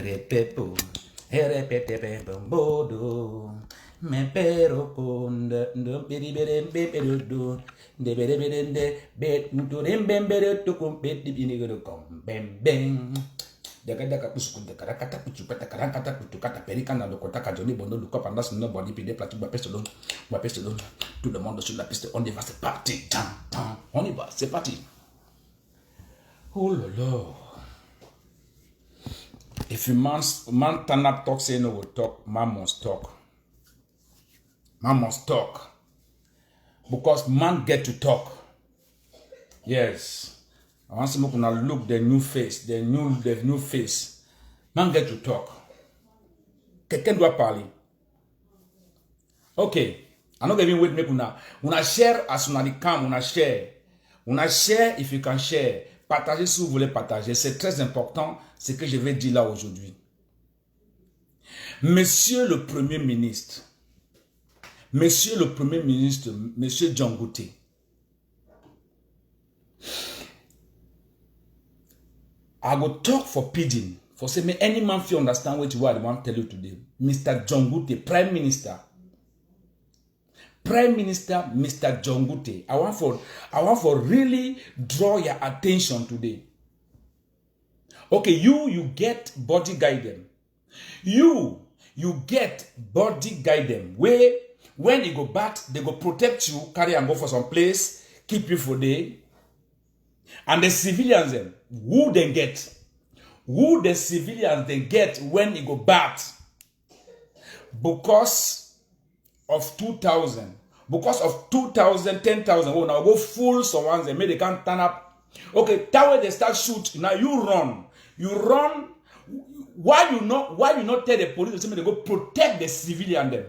Repepo, repete bodo, me pero con the biddy de bedende, bed to them bembere to compete the vinegar come bang bang. The Gadakapusu, the Karakata, Puchupata, Karakata, Putukata, Perican, and the Kotaka, Johnny Bono, look up and that's nobody pay the platinum by Pestalon, to the Mondo Sula Pistol on the vast party, only was a party. Oh, Lord. If a man turn up talk, say no will talk, man must talk. Man must talk. Because man get to talk. Yes. I want to look the new face, the new face. Man get to talk. Quelqu'un doit parler. Okay. I'm not going to wait make una share as una come, una share. Una share if you can share. Partagez si vous voulez partager. C'est très important ce que je vais dire là aujourd'hui. Monsieur le Premier ministre, Monsieur Dangote, I will talk for pidgin. For say, may any man feel understand what I want to tell you today. Mr. Dangote, Prime Minister, Mr. Dangote. I want for really draw your attention today. Okay, you get body guidance. You get body guidance. Where when you go back, they go protect you, carry and go for some place, keep you for day. And the civilians then, who the civilians they get when you go back? Because of 2,000. Because of 2,000, 10,000. Oh, now go full someone and maybe they can't turn up. Okay, that way they start shoot. Now you run. You run. Why you not tell the police they go protect the civilian them?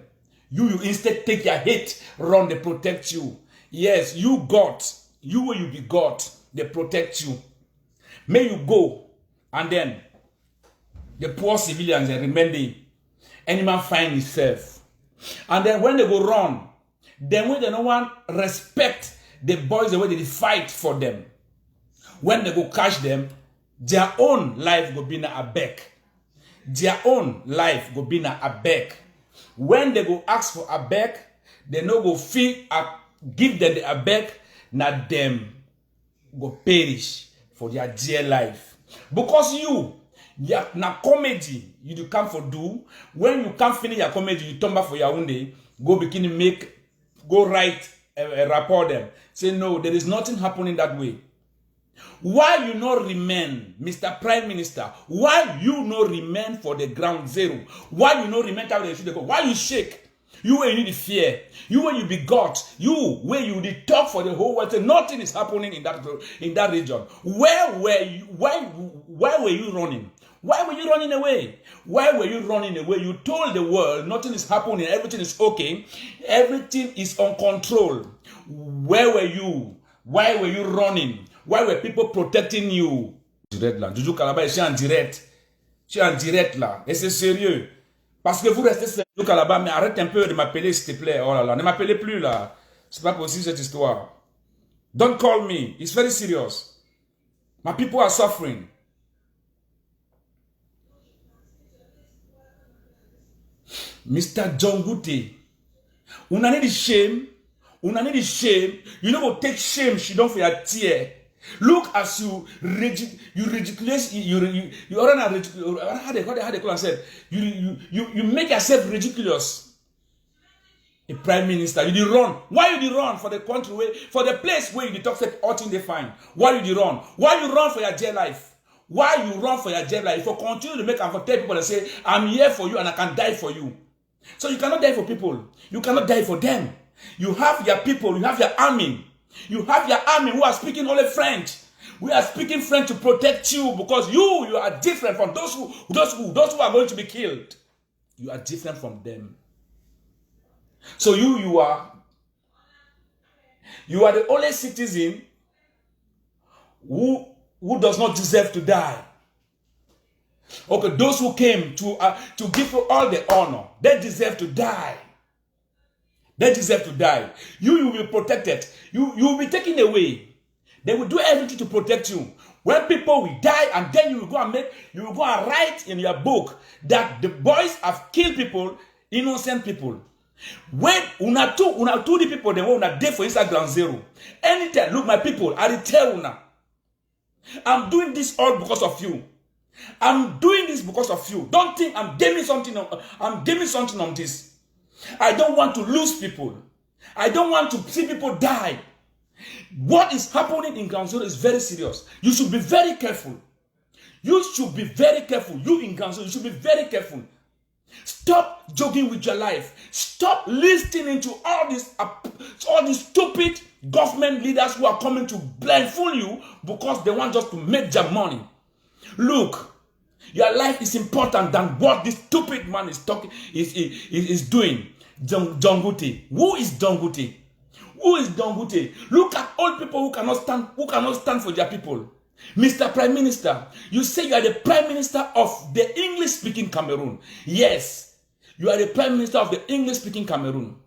You instead take your hit, run, they protect you. Yes, you will you be God, they protect you. May you go, and then the poor civilians they remain there. Any man find himself. And then when they go run, then when they no one respect the boys the way they fight for them. When they go catch them, their own life go be na a back. Their own life go be na a back. When they go ask for a back, they no go feel give them the a back, na them go perish for their dear life. Because you na comedy you do come for do. When you can't finish your comedy, you turn back for your own day, go write a report them. Say no, there is nothing happening that way. Why you not remain, Mr. Prime Minister? Why you not remain for the ground zero? Why you not remain how they should go? Why you shake? You where you need fear. You where you be God. You where you need talk for the whole world. Say nothing is happening in that region. Where were you? Why were you running? Why were you running away? Why were you running away? You told the world nothing is happening. Everything is okay. Everything is on control. Where were you? Why were you running? Why were people protecting you? Direct là. Joujou Kalaba, je suis en direct. Je suis en direct là. Et c'est sérieux. Parce que vous restez sur Joujou Kalaba, mais arrête un peu de m'appeler s'il te plaît. Oh là là, ne m'appelez plus là. C'est pas possible cette histoire. Don't call me. It's very serious. My people are suffering. Mr. Dangote, una need shame. Una need shame. You know what? Take shame. She don't for your tear. Look as you ridiculous. You how they call said. You make yourself ridiculous. A prime minister, you did run. Why you did run for the country way, for the place where you did talk said all thing they find? Why you did run? Why you run for your dear life? Why you run for your dear life? For continue to make and for tell people and say, I'm here for you and I can die for you. So you cannot die for people. You cannot die for them. You have your people, you have your army. You have your army who are speaking only French. We are speaking French to protect you because you are different from those who are going to be killed. You are different from them. So you are the only citizen who does not deserve to die. Okay, those who came to give you all the honor, they deserve to die. They deserve to die. You will be protected. You will be taken away. They will do everything to protect you. When people will die, and then you will go and write in your book that the boys have killed people, innocent people. When una two the people, they want a day for inside ground zero. Anytime, look, my people, I tell una, I'm doing this all because of you. I'm doing this because of you. Don't think I'm giving something on this. I don't want to lose people. I don't want to see people die. What is happening in ground zero is very serious. You should be very careful. You should be very careful. You in ground zero, you should be very careful. Stop joking with your life. Stop listening to all these stupid government leaders who are coming to blindfold you because they want just to make their money. Look, your life is important than what this stupid man is doing. Dangote. Who is Dangote? Who is Dangote? Look at all people who cannot stand for their people. Mr. Prime Minister, you say you are the Prime Minister of the English-speaking Cameroon. Yes, you are the Prime Minister of the English-speaking Cameroon.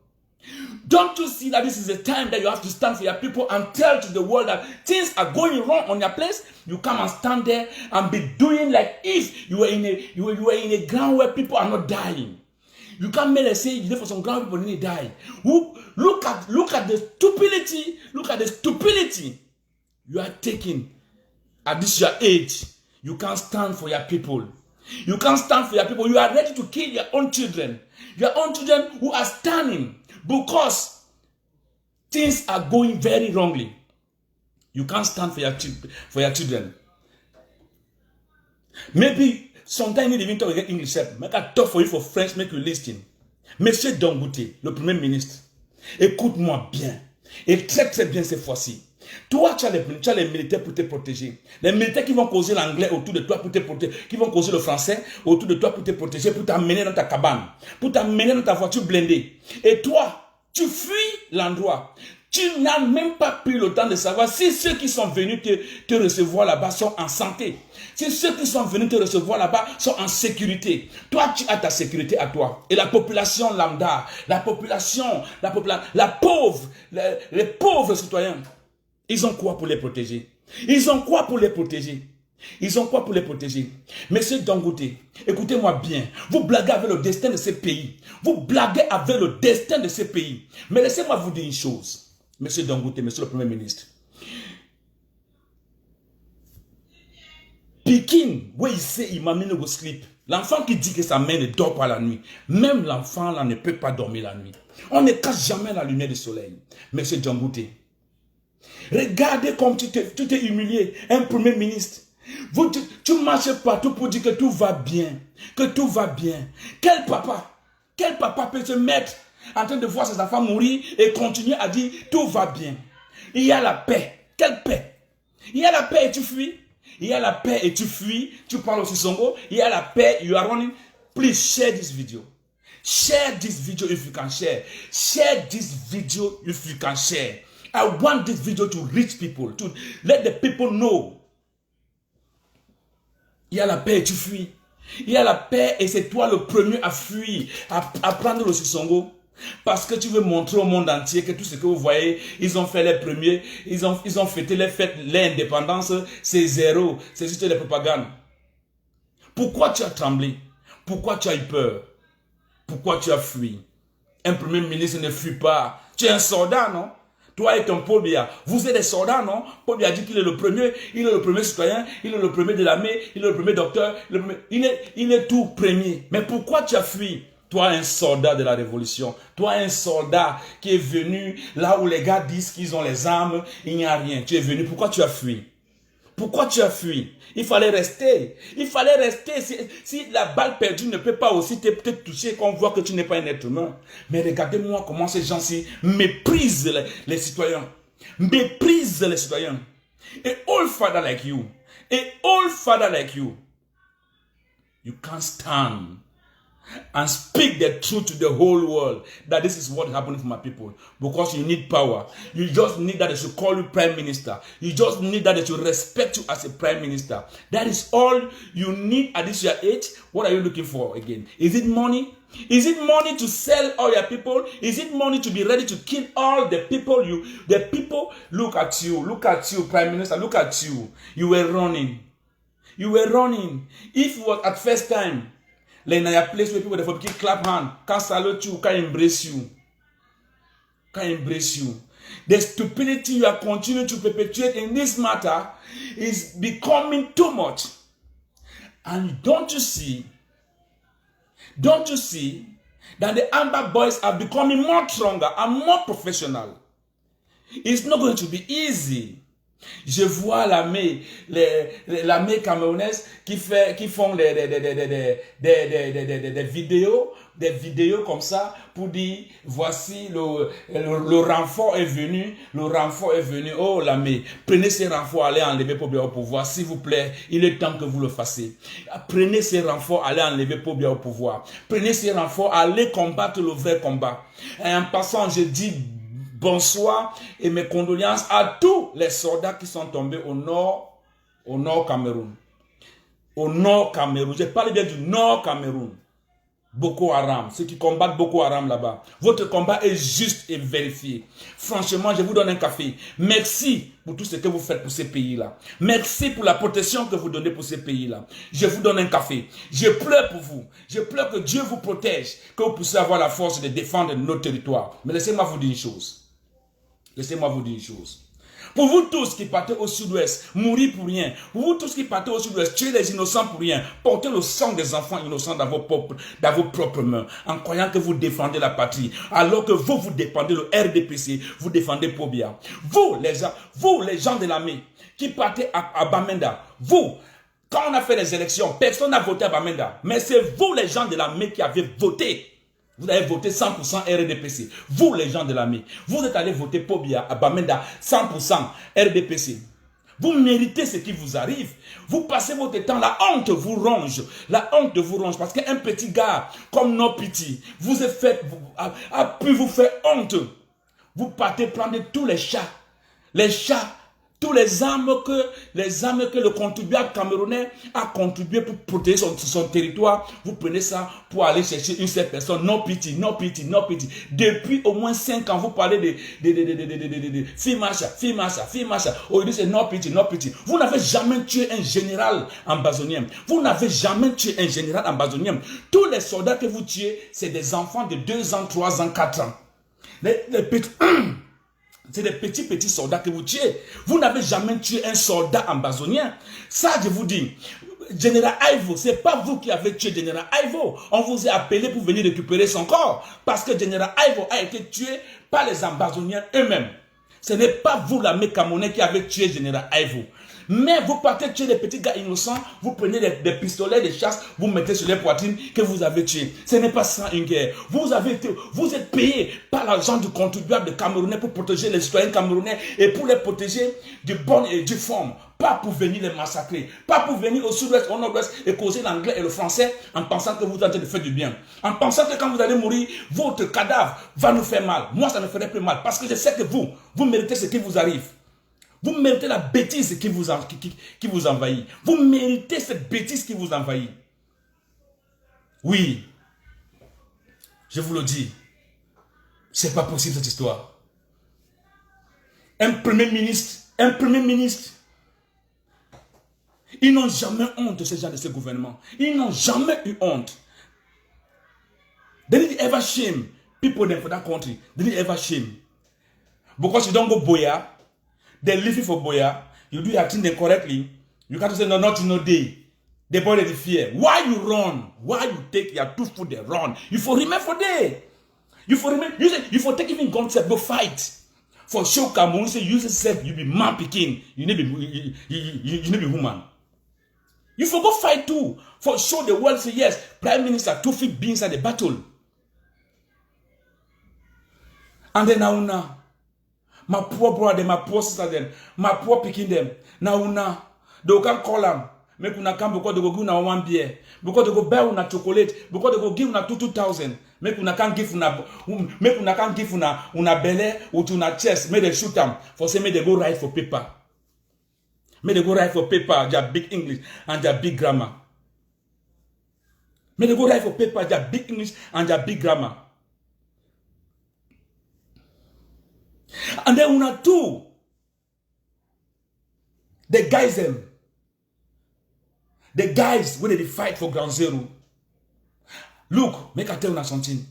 Don't you see that this is a time that you have to stand for your people and tell to the world that things are going wrong on your place? You come and stand there and be doing like if you were in a ground where people are not dying. You can't make say you live for some ground people need to die. Look at the stupidity. Look at the stupidity you are taking at this your age. You can't stand for your people. You can't stand for your people. You are ready to kill your own children. Your own children who are standing because things are going very wrongly. You can't stand for your children. Maybe sometimes you need even talk English. Make I talk for you for French, make you listen. Monsieur Dangote, le Premier ministre, écoute-moi bien. Et très très bien cette fois-ci. Toi, tu as les militaires pour te protéger. Les militaires qui vont causer l'anglais autour de toi pour te protéger, qui vont causer le français autour de toi pour te protéger, pour t'amener dans ta cabane, pour t'amener dans ta voiture blindée. Et toi, tu fuis l'endroit. Tu n'as même pas pris le temps de savoir si ceux qui sont venus te recevoir là-bas sont en santé. Si ceux qui sont venus te recevoir là-bas sont en sécurité. Toi, tu as ta sécurité à toi. Et la population lambda, la pauvre, les pauvres citoyens, ils ont quoi pour les protéger? Ils ont quoi pour les protéger? Ils ont quoi pour les protéger? Monsieur Dangote, écoutez-moi bien. Vous blaguez avec le destin de ces pays. Vous blaguez avec le destin de ces pays. Mais laissez-moi vous dire une chose. Monsieur Dangote, monsieur le Premier ministre. Pikin, où il sait, il m'a mis le sleep. L'enfant qui dit que sa mère ne dort pas la nuit. Même l'enfant là ne peut pas dormir la nuit. On ne cache jamais la lumière du soleil. Monsieur Dangote. Regardez comme tu t'es humilié, un Premier ministre. Tu marches partout pour dire que tout va bien. Que tout va bien. Quel papa peut se mettre en train de voir ses enfants mourir et continuer à dire tout va bien? Il y a la paix. Quelle paix? Il y a la paix et tu fuis. Il y a la paix et tu fuis. Tu parles aussi Songo. Il y a la paix. You are running. Please share this video. Share this video if you can share. Share this video if you can share. I want this video to reach people, to let the people know. Il y a la paix et tu fuis. Il y a la paix et c'est toi le premier à fuir, à prendre le Sissongo. Parce que tu veux montrer au monde entier que tout ce que vous voyez, ils ont fait les premiers, ils ont fêté les fêtes, l'indépendance, c'est zéro. C'est juste la propagande. Pourquoi tu as tremblé? Pourquoi tu as eu peur? Pourquoi tu as fui? Un Premier ministre ne fuit pas. Tu es un soldat, non? Toi et ton Paul Biya, vous êtes des soldats, non? Paul Biya dit qu'il est le premier citoyen, il est le premier de l'armée, il est le premier docteur, il est tout premier. Mais pourquoi tu as fui? Toi, un soldat de la révolution, toi, un soldat qui est venu là où les gars disent qu'ils ont les armes, il n'y a rien. Tu es venu, pourquoi tu as fui? Pourquoi tu as fui? Il fallait rester. Il fallait rester. Si la balle perdue ne peut pas aussi te toucher, qu'on voit que tu n'es pas un être humain. Mais regardez-moi comment ces gens-ci méprisent les citoyens. Méprisent les citoyens. A old father like you, you can't stand and speak the truth to the whole world that this is what happened for my people. Because you need power. You just need that they should call you prime minister. You just need that they should respect you as a prime minister. That is all you need at this your age. What are you looking for again? Is it money? Is it money to sell all your people? Is it money to be ready to kill all the people? The people, look at you, prime minister, look at you. You were running. You were running. If it was at first time, like in a place where people they keep clap hand, can salute you, can embrace you. Can embrace you. The stupidity you are continuing to perpetuate in this matter is becoming too much. And don't you see that the Amber Boys are becoming more stronger and more professional? It's not going to be easy. Je vois l'armée camerounaise qui font des vidéos comme ça pour dire voici le renfort est venu, oh l'armée, prenez ces renforts, allez enlever Pobia au pouvoir, s'il vous plaît, il est temps que vous le fassiez. Prenez ces renforts, allez enlever Pobia au pouvoir, prenez ces renforts, allez combattre le vrai combat. Et en passant, je dis bonsoir et mes condoléances à tous les soldats qui sont tombés au nord Cameroun. Au nord Cameroun. Je parle bien du nord Cameroun. Boko Haram, ceux qui combattent Boko Haram là-bas. Votre combat est juste et vérifié. Franchement, je vous donne un café. Merci pour tout ce que vous faites pour ces pays-là. Merci pour la protection que vous donnez pour ces pays-là. Je vous donne un café. Je pleure pour vous. Je pleure que Dieu vous protège, que vous puissiez avoir la force de défendre nos territoires. Mais laissez-moi vous dire une chose. Laissez-moi vous dire une chose. Pour vous tous qui partez au sud-ouest, mourir pour rien. Pour vous tous qui partez au sud-ouest, tuer les innocents pour rien. Porter le sang des enfants innocents dans vos propres mains. En croyant que vous défendez la patrie. Alors que vous défendez le RDPC. Vous défendez Pobia. Vous les gens de l'armée qui partez à Bamenda. Vous, quand on a fait les élections, personne n'a voté à Bamenda. Mais c'est vous les gens de l'armée qui avez voté. Vous avez voté 100% RDPC. Vous, les gens de l'armée, vous êtes allés voter Pobia à Bamenda 100% RDPC. Vous méritez ce qui vous arrive. Vous passez votre temps, la honte vous ronge. La honte vous ronge parce qu'un petit gars comme No Pity a pu vous faire honte. Vous partez prendre tous les chats, tous les armes que le contribuable camerounais a contribué pour protéger son territoire. Vous prenez ça pour aller chercher une seule personne. No pity. Depuis au moins 5 ans, vous parlez de Fimacha. Aujourd'hui, c'est no pity. Vous n'avez jamais tué un général ambazonien. Tous les soldats que vous tuez, c'est des enfants de 2 ans, 3 ans, 4 ans. C'est des petits soldats que vous tuez. Vous n'avez jamais tué un soldat ambazonien. Ça, je vous dis, Général Ivo, ce n'est pas vous qui avez tué Général Ivo. On vous a appelé pour venir récupérer son corps. Parce que Général Ivo a été tué par les ambazoniens eux-mêmes. Ce n'est pas vous, l'armée camerounaise, qui avez tué Général Ivo. Mais vous partez tuer des petits gars innocents, vous prenez des pistolets, des chasses, vous mettez sur les poitrines que vous avez tués. Ce n'est pas ça une guerre. Vous êtes payé par l'argent du contribuable de Camerounais pour protéger les citoyens camerounais et pour les protéger de bonne et due forme. Pas pour venir les massacrer. Pas pour venir au sud-ouest, au nord-ouest et causer l'anglais et le français en pensant que vous êtes en train de faire du bien. En pensant que quand vous allez mourir, votre cadavre va nous faire mal. Moi, ça me ferait plus mal parce que je sais que vous méritez ce qui vous arrive. Vous méritez la bêtise qui vous envahit. Vous méritez cette bêtise qui vous envahit. Oui, je vous le dis, c'est pas possible cette histoire. Un premier ministre, ils n'ont jamais honte, ces gens de ce gouvernement. Ils n'ont jamais eu honte. They didn't ever shame people for that country. They didn't ever shame. Because you don't go Boya, they leave you for Boya, you do your thing correctly, you can't say no, not in no day. The boy they fear. Why you run? Why you take your 2 foot and run? You for remain for day. You for take even gun to go fight. For sure, Cameroon say you yourself, you be man picking, you need be woman. You for go fight too. For sure the world say yes, Prime Minister 2 feet be inside the battle. And then now, my poor brother, my poor sister, them, my poor picking them. Now, they can call them. make una come because they go give una one beer, because they go buy una chocolate, because they go give una 2,000. Make una can't give una belly with una chest, make they shoot them for say make they go write for paper. Make they go write for paper, their big English and their big grammar. Make they go write for paper, their big English and their big grammar. And then una too, the guys them. The guys when they fight for ground zero. Look, make I tell you something.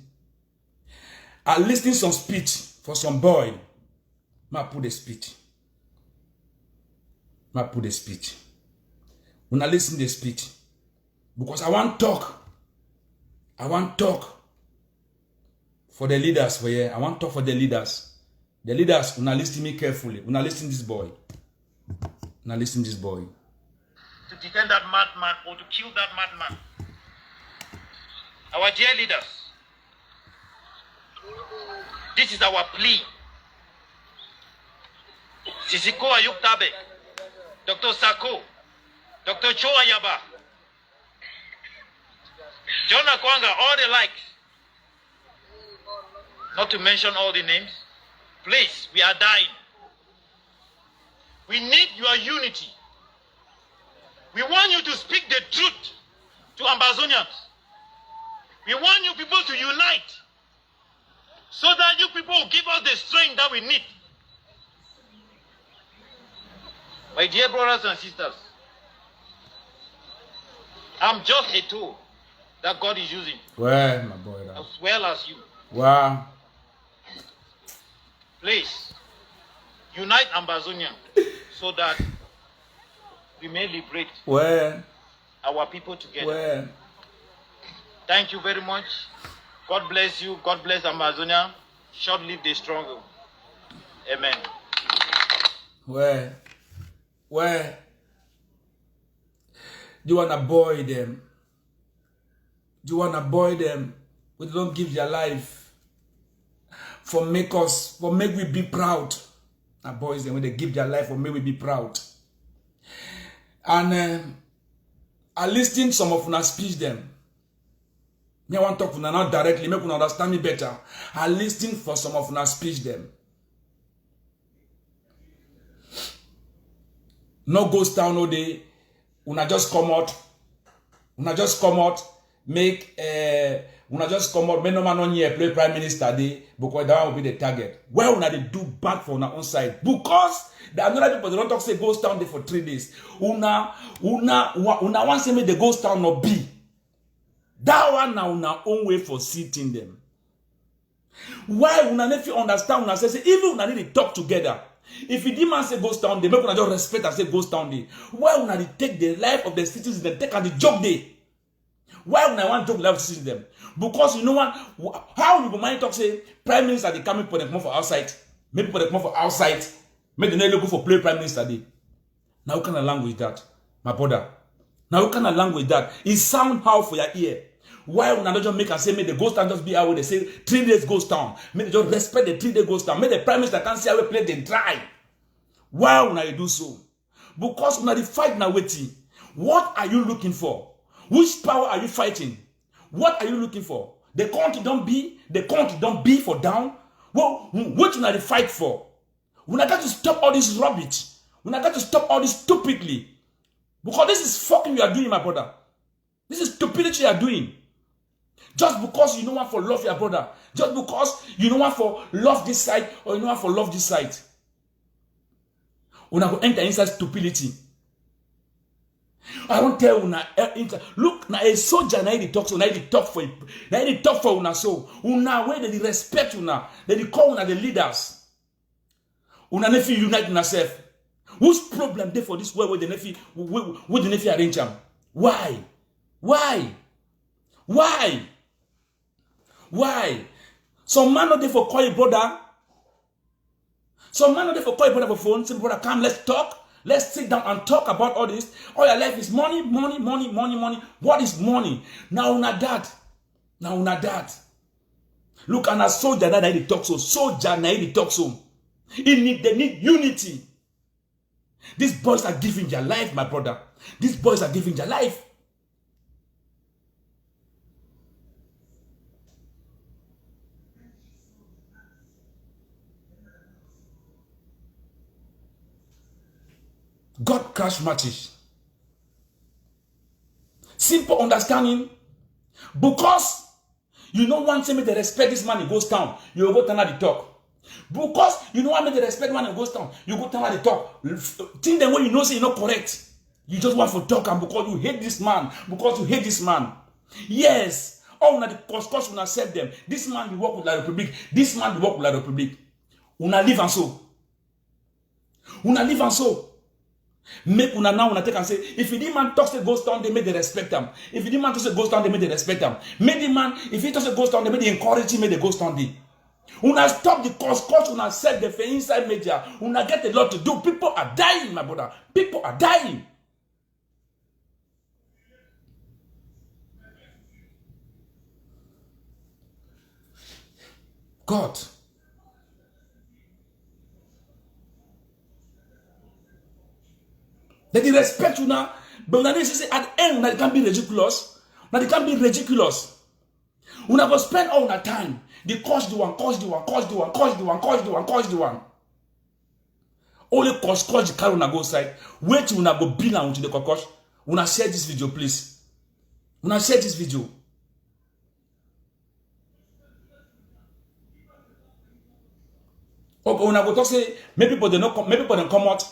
I listening some speech for some boy. Ma put the speech. Ma put the speech. When I listen to the speech, because I want talk. I want talk for the leaders for here. I want talk for the leaders. The leaders, when I listen to me carefully. When I listen to this boy. When I listen to this boy. To defend that madman or to kill that madman. Our dear leaders, this is our plea. Sisiko Ayuktabe, Dr. Sako, Dr. Cho Ayaba, John Akwanga, all the likes. Not to mention all the names. Please, we are dying. We need your unity. We want you to speak the truth to Ambazonians. We want you people to unite so that you people will give us the strength that we need. My dear brothers and sisters, I'm just a tool that God is using. Well, my boy. As well as you. Wow. Please, unite Ambazonia so that we may liberate our people together. Well. Thank you very much. God bless you. God bless Amazonia. Short live the struggle. Amen. Where? Do you want to boy them? Do you want to boy them? We don't give their life for make we be proud. Our boys them when they give their life for make we be proud. And I listened some of una speech them. Me want to talk to una not directly, make una understand me better. I listened for some of una speech them. No ghost town no day. Una just come out. Una just come out. Make no man on here play prime minister day because that one will be the target. Why una they do bad for our own side? Because the another people they don't talk say ghost town day for 3 days. Una want say make the ghost town not be. That one now una own way for sitting them. Why una if you understand una say even una need to talk together. If you demand say ghost town day, make una just respect and say ghost town day. Why una dey take the life of the citizens and take and the joke day? Why una want to joke life of citizens them? Because you know what? How you go mind talk say prime minister they coming for them come for outside. Maybe people they come for outside. Make they not go for play prime minister day. Now what kind of language that, my brother? Now what kind of language that? It sound how for your ear. Why would not just make and say, make the ghost town just be out where they say 3 days ghost town? Make they just respect the 3 day ghost town. Make the prime minister can't see how we play the dry. Why would not do so? Because when the fight now waiting, what are you looking for? Which power are you fighting? What are you looking for? The country don't be for down. Well, what you not the fight for? We not got to stop all this rubbish. We not got to stop all this stupidly. Because this is fucking you are doing, my brother. This is stupidity you are doing. Just because you don't want for love your brother. Just because you don't want for love this side or you don't want for love this side. Una go enter inside stupidity. I don't tell una look na a soldier na he talk so na he talk for una so una where they respect una they call una the leaders. Una nefi unite una self. Whose problem there for this world where the nefi arrange them? Why? Some man not there for call your brother. Some man not there for call your brother for phone. Say, brother, come, let's talk. Let's sit down and talk about all this. All your life is money. What is money? Now una that. Look, and a soldier that they talk so. Soldier na they talk so. They need unity. These boys are giving their life, my brother. These boys are giving their life. God crash matches. Simple understanding. Because you don't want to make the respect this man, he goes down. You will go turn out the talk. Because you don't want to make the respect man, he goes down. You go turn out the talk. Think the way you know say you're not correct. You just want to talk, and because you hate this man. Because you hate this man. Yes. Oh, una the cause una accept them. This man will work with La Republic. This man will work with La Republic. Una live and so. Una live and so. Make una now una take and say, if the man talks a ghost town, they make the respect him. If the man talks a ghost town, they make the respect him. Make the man, if he talks a ghost town, they make the encourage him, make the ghost town day. Una stop the cause una set the for inside media. Una get a lot to do. People are dying, my brother. People are dying. God. They respect you now, but when they say at the end, they can't be ridiculous. Now they can't be ridiculous. We never spend all our time. They cause the one. Only cause the car when I go side. Wait till when I go bill and to the cockroach. When I share this video, please. When I share this video. Okay, when I go talk say, maybe people they not come, maybe people they come out.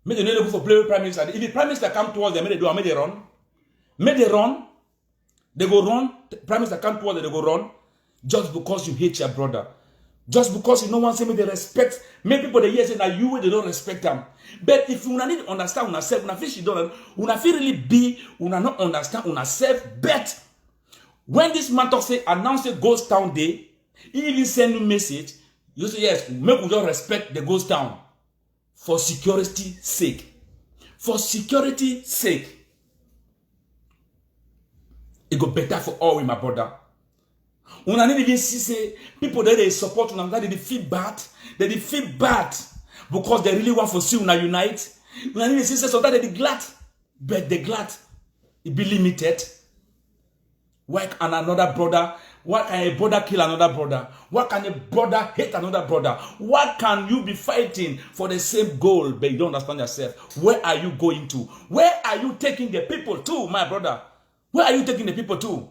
Maybe they don't go for play with prime minister. If the prime minister come towards them, maybe they do, maybe they run. Maybe they run. They go run. The prime minister come towards them, they go run. Just because you hate your brother. Just because you don't want to say they respect. Many people they hear say that you they don't respect them. But if you need to understand yourself, una feel you don't, una feel really be, una not understand yourself. But when this man talk say announce a ghost town day, he even send you message. You say yes, make we just respect the ghost town. For security sake. For security sake. It go better for all with my brother. Una need even see say people that they support una that they feel bad. They feel bad because they really want to see una unite. Una need to see say so that they glad. But they glad. It be limited. Why can another brother? Why can a brother kill another brother? Why can a brother hate another brother? Why can you be fighting for the same goal but you don't understand yourself? Where are you going to? Where are you taking the people to, my brother? Where are you taking the people to?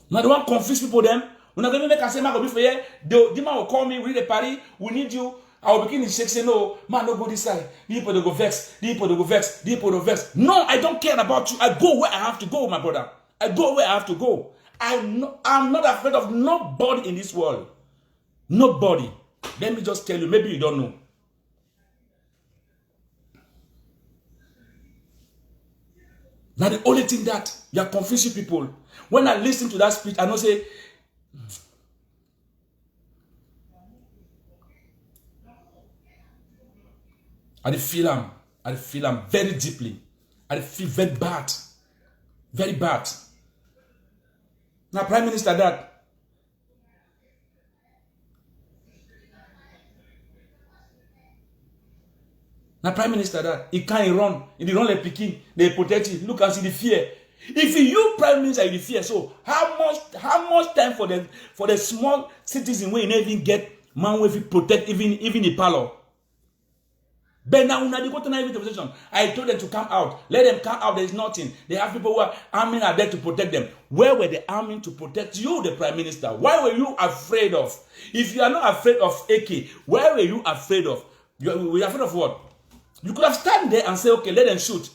Now the one confuse people them. We're not going to make a say, man, go be for here. The man will call me, we need a party, we need you. I will begin to shake, say, no, man, don't go this side. The people, they go vex. The people, they go vex. The people, they go vex. No, I don't care about you. I go where I have to go, my brother. I go where I have to go. I'm not afraid of nobody in this world. Nobody. Let me just tell you, maybe you don't know. Now, the only thing that you are confusing people. When I listen to that speech, I know say, I feel him very deeply. I feel very bad. Very bad. Now, Prime Minister that. Now, Prime Minister that. He can't run. He run like Peking. They protect him. Look and see the fear. If you Prime Minister, you fear. So, how much time for the small citizen where you never even get man where you protect even the palace? But now, when they go to an invitation, I told them to come out. Let them come out. There is nothing. They have people who are arming are there to protect them. Where were they arming to protect you, the Prime Minister? Why were you afraid of? If you are not afraid of AK, where were you afraid of? You were afraid of what? You could have stand there and say, okay, let them shoot.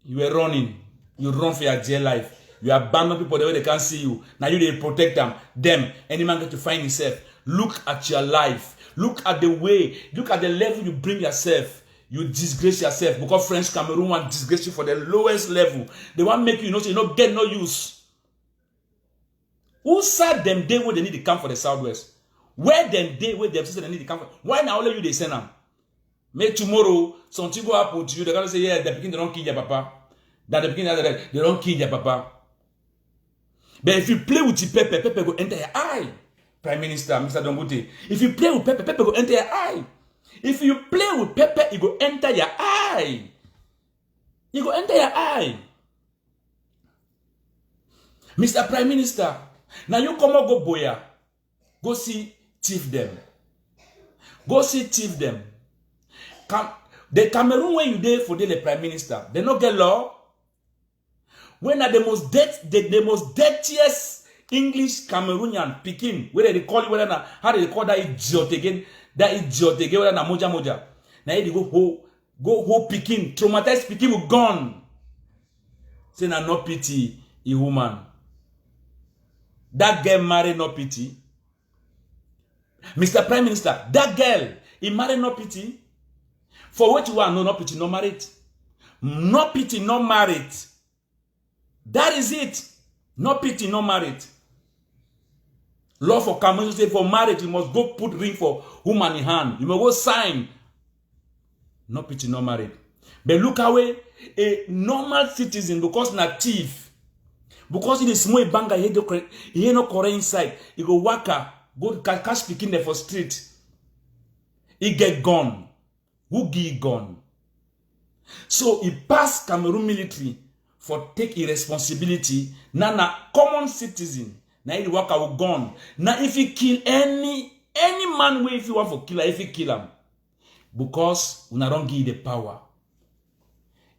You were running. You run for your dear life. You abandon people the way they can't see you. Now you they protect them. Any man get to find himself. Look at your life. Look at the way, look at the level you bring yourself. You disgrace yourself because French Cameroon want disgrace you for the lowest level. They want to make you know so you don't get no use. Who said them day where they need to come for the Southwest? Where them day where them say they need to come for? Why now only you they send them? May tomorrow something go happen to you. They're gonna say, yeah, the beginning they don't kill your papa. That the beginning they don't kill your papa. But if you play with the pepper go enter your eye. Prime Minister, Mr. Dangote. If you play with pepper, pepper will enter your eye. If you play with pepper, it will enter your eye. It will enter your eye. Mr. Prime Minister, now you come out go boya. Go see thief them. Go see thief them. The Cameroon when you there for the Prime Minister, they not get law. When are the most dirtiest English Cameroonian Pekin, where they call it, how they call that idiot again? That idiot again, whether na moja. Now they go Pekin, traumatized Pekin will gone. Say na no pity, a woman. That girl married no pity. Mr. Prime Minister, that girl, he married no pity. For what you want, no pity, no married. No pity, no married. That is it. No pity, no married. Law for Cameroon say for marriage, you must go put ring for woman in hand. You must go sign. No pity, no married. But look away, a normal citizen, because not thief, because it is small banga, he no correct inside. He go waka, go cash picking there for street. He get gone. Who give gun? So he passed Cameroon military for take irresponsibility. Now na common citizen. Now he work out gun. Now if he kill any man way, if you want for killer, if he kill him, because we don't give the power.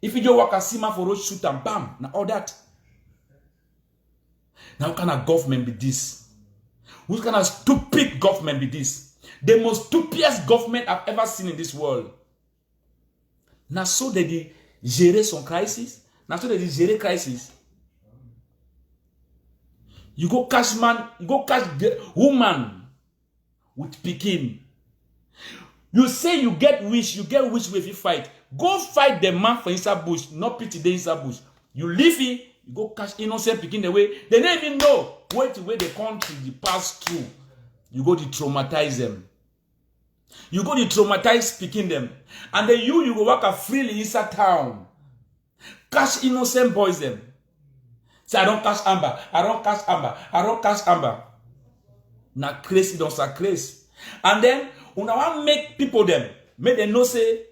If you just walk a sima for road shoot and bam, now all that. Now what kind of government be this? What kind of stupid government be this? The most stupidest government I've ever seen in this world. Now so they gérer son crisis. Now so they gérer crisis. You go catch man, you go catch woman with Pekin. You say you get wish way if you fight. Go fight the man for inside bush, not pity the inside bush. You leave it, you go catch innocent Pekin the way. They don't even know what the way the country they pass through. You go to traumatize them. You go to traumatize Pekin them. And then you go work freely inside town. Catch innocent boys them. Say, I don't catch Amber. I don't catch Amber. I don't catch Amber. Now crazy don't say crazy. And then, when I want make people them, make them know say,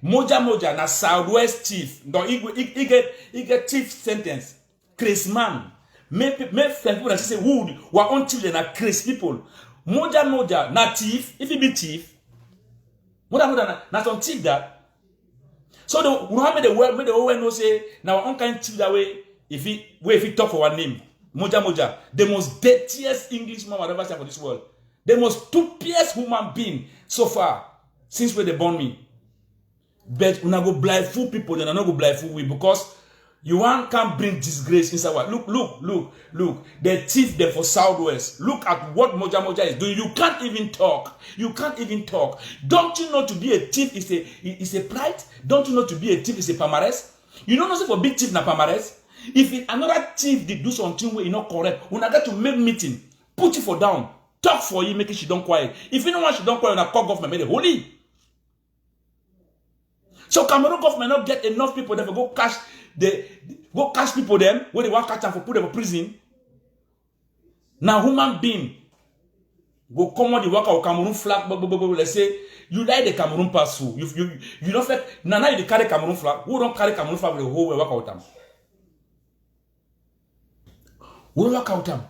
Moja na Southwest chief. No, he get chief sentence. Crazy man. Make people that say who are on chief na crazy people. Moja na thief. If he be thief, Moja na some thief that. So the Muhammad the world made the whole know say now one kind chief that way. If he talk for one name, Moja, the most dirtiest Englishman I've ever seen for this world, the most stupidest human being so far since when they born me. But when I go blindfold people, then I not go blindfold we because you can't bring disgrace inside what. Look. The thief there for Southwest. Look at what Moja is doing. You can't even talk. Don't you know to be a thief is a pride? Don't you know to be a thief is a palmarès? You don't know for big thief na palmarès? If another thief did do something where you not correct, when I get to make meeting, put you for down, talk for you, make it she don't quiet. If you don't want she don't quiet, na call government make it holy. So Cameroon government not get enough people that go catch people them where they want catch them for put them for prison. Now human being go come on the work of Cameroon flag. Let's say you like the Cameroon pass through. You don't feel now you carry Cameroon flag. Who don't carry Cameroon flag with the whole way work out them? Who work out them?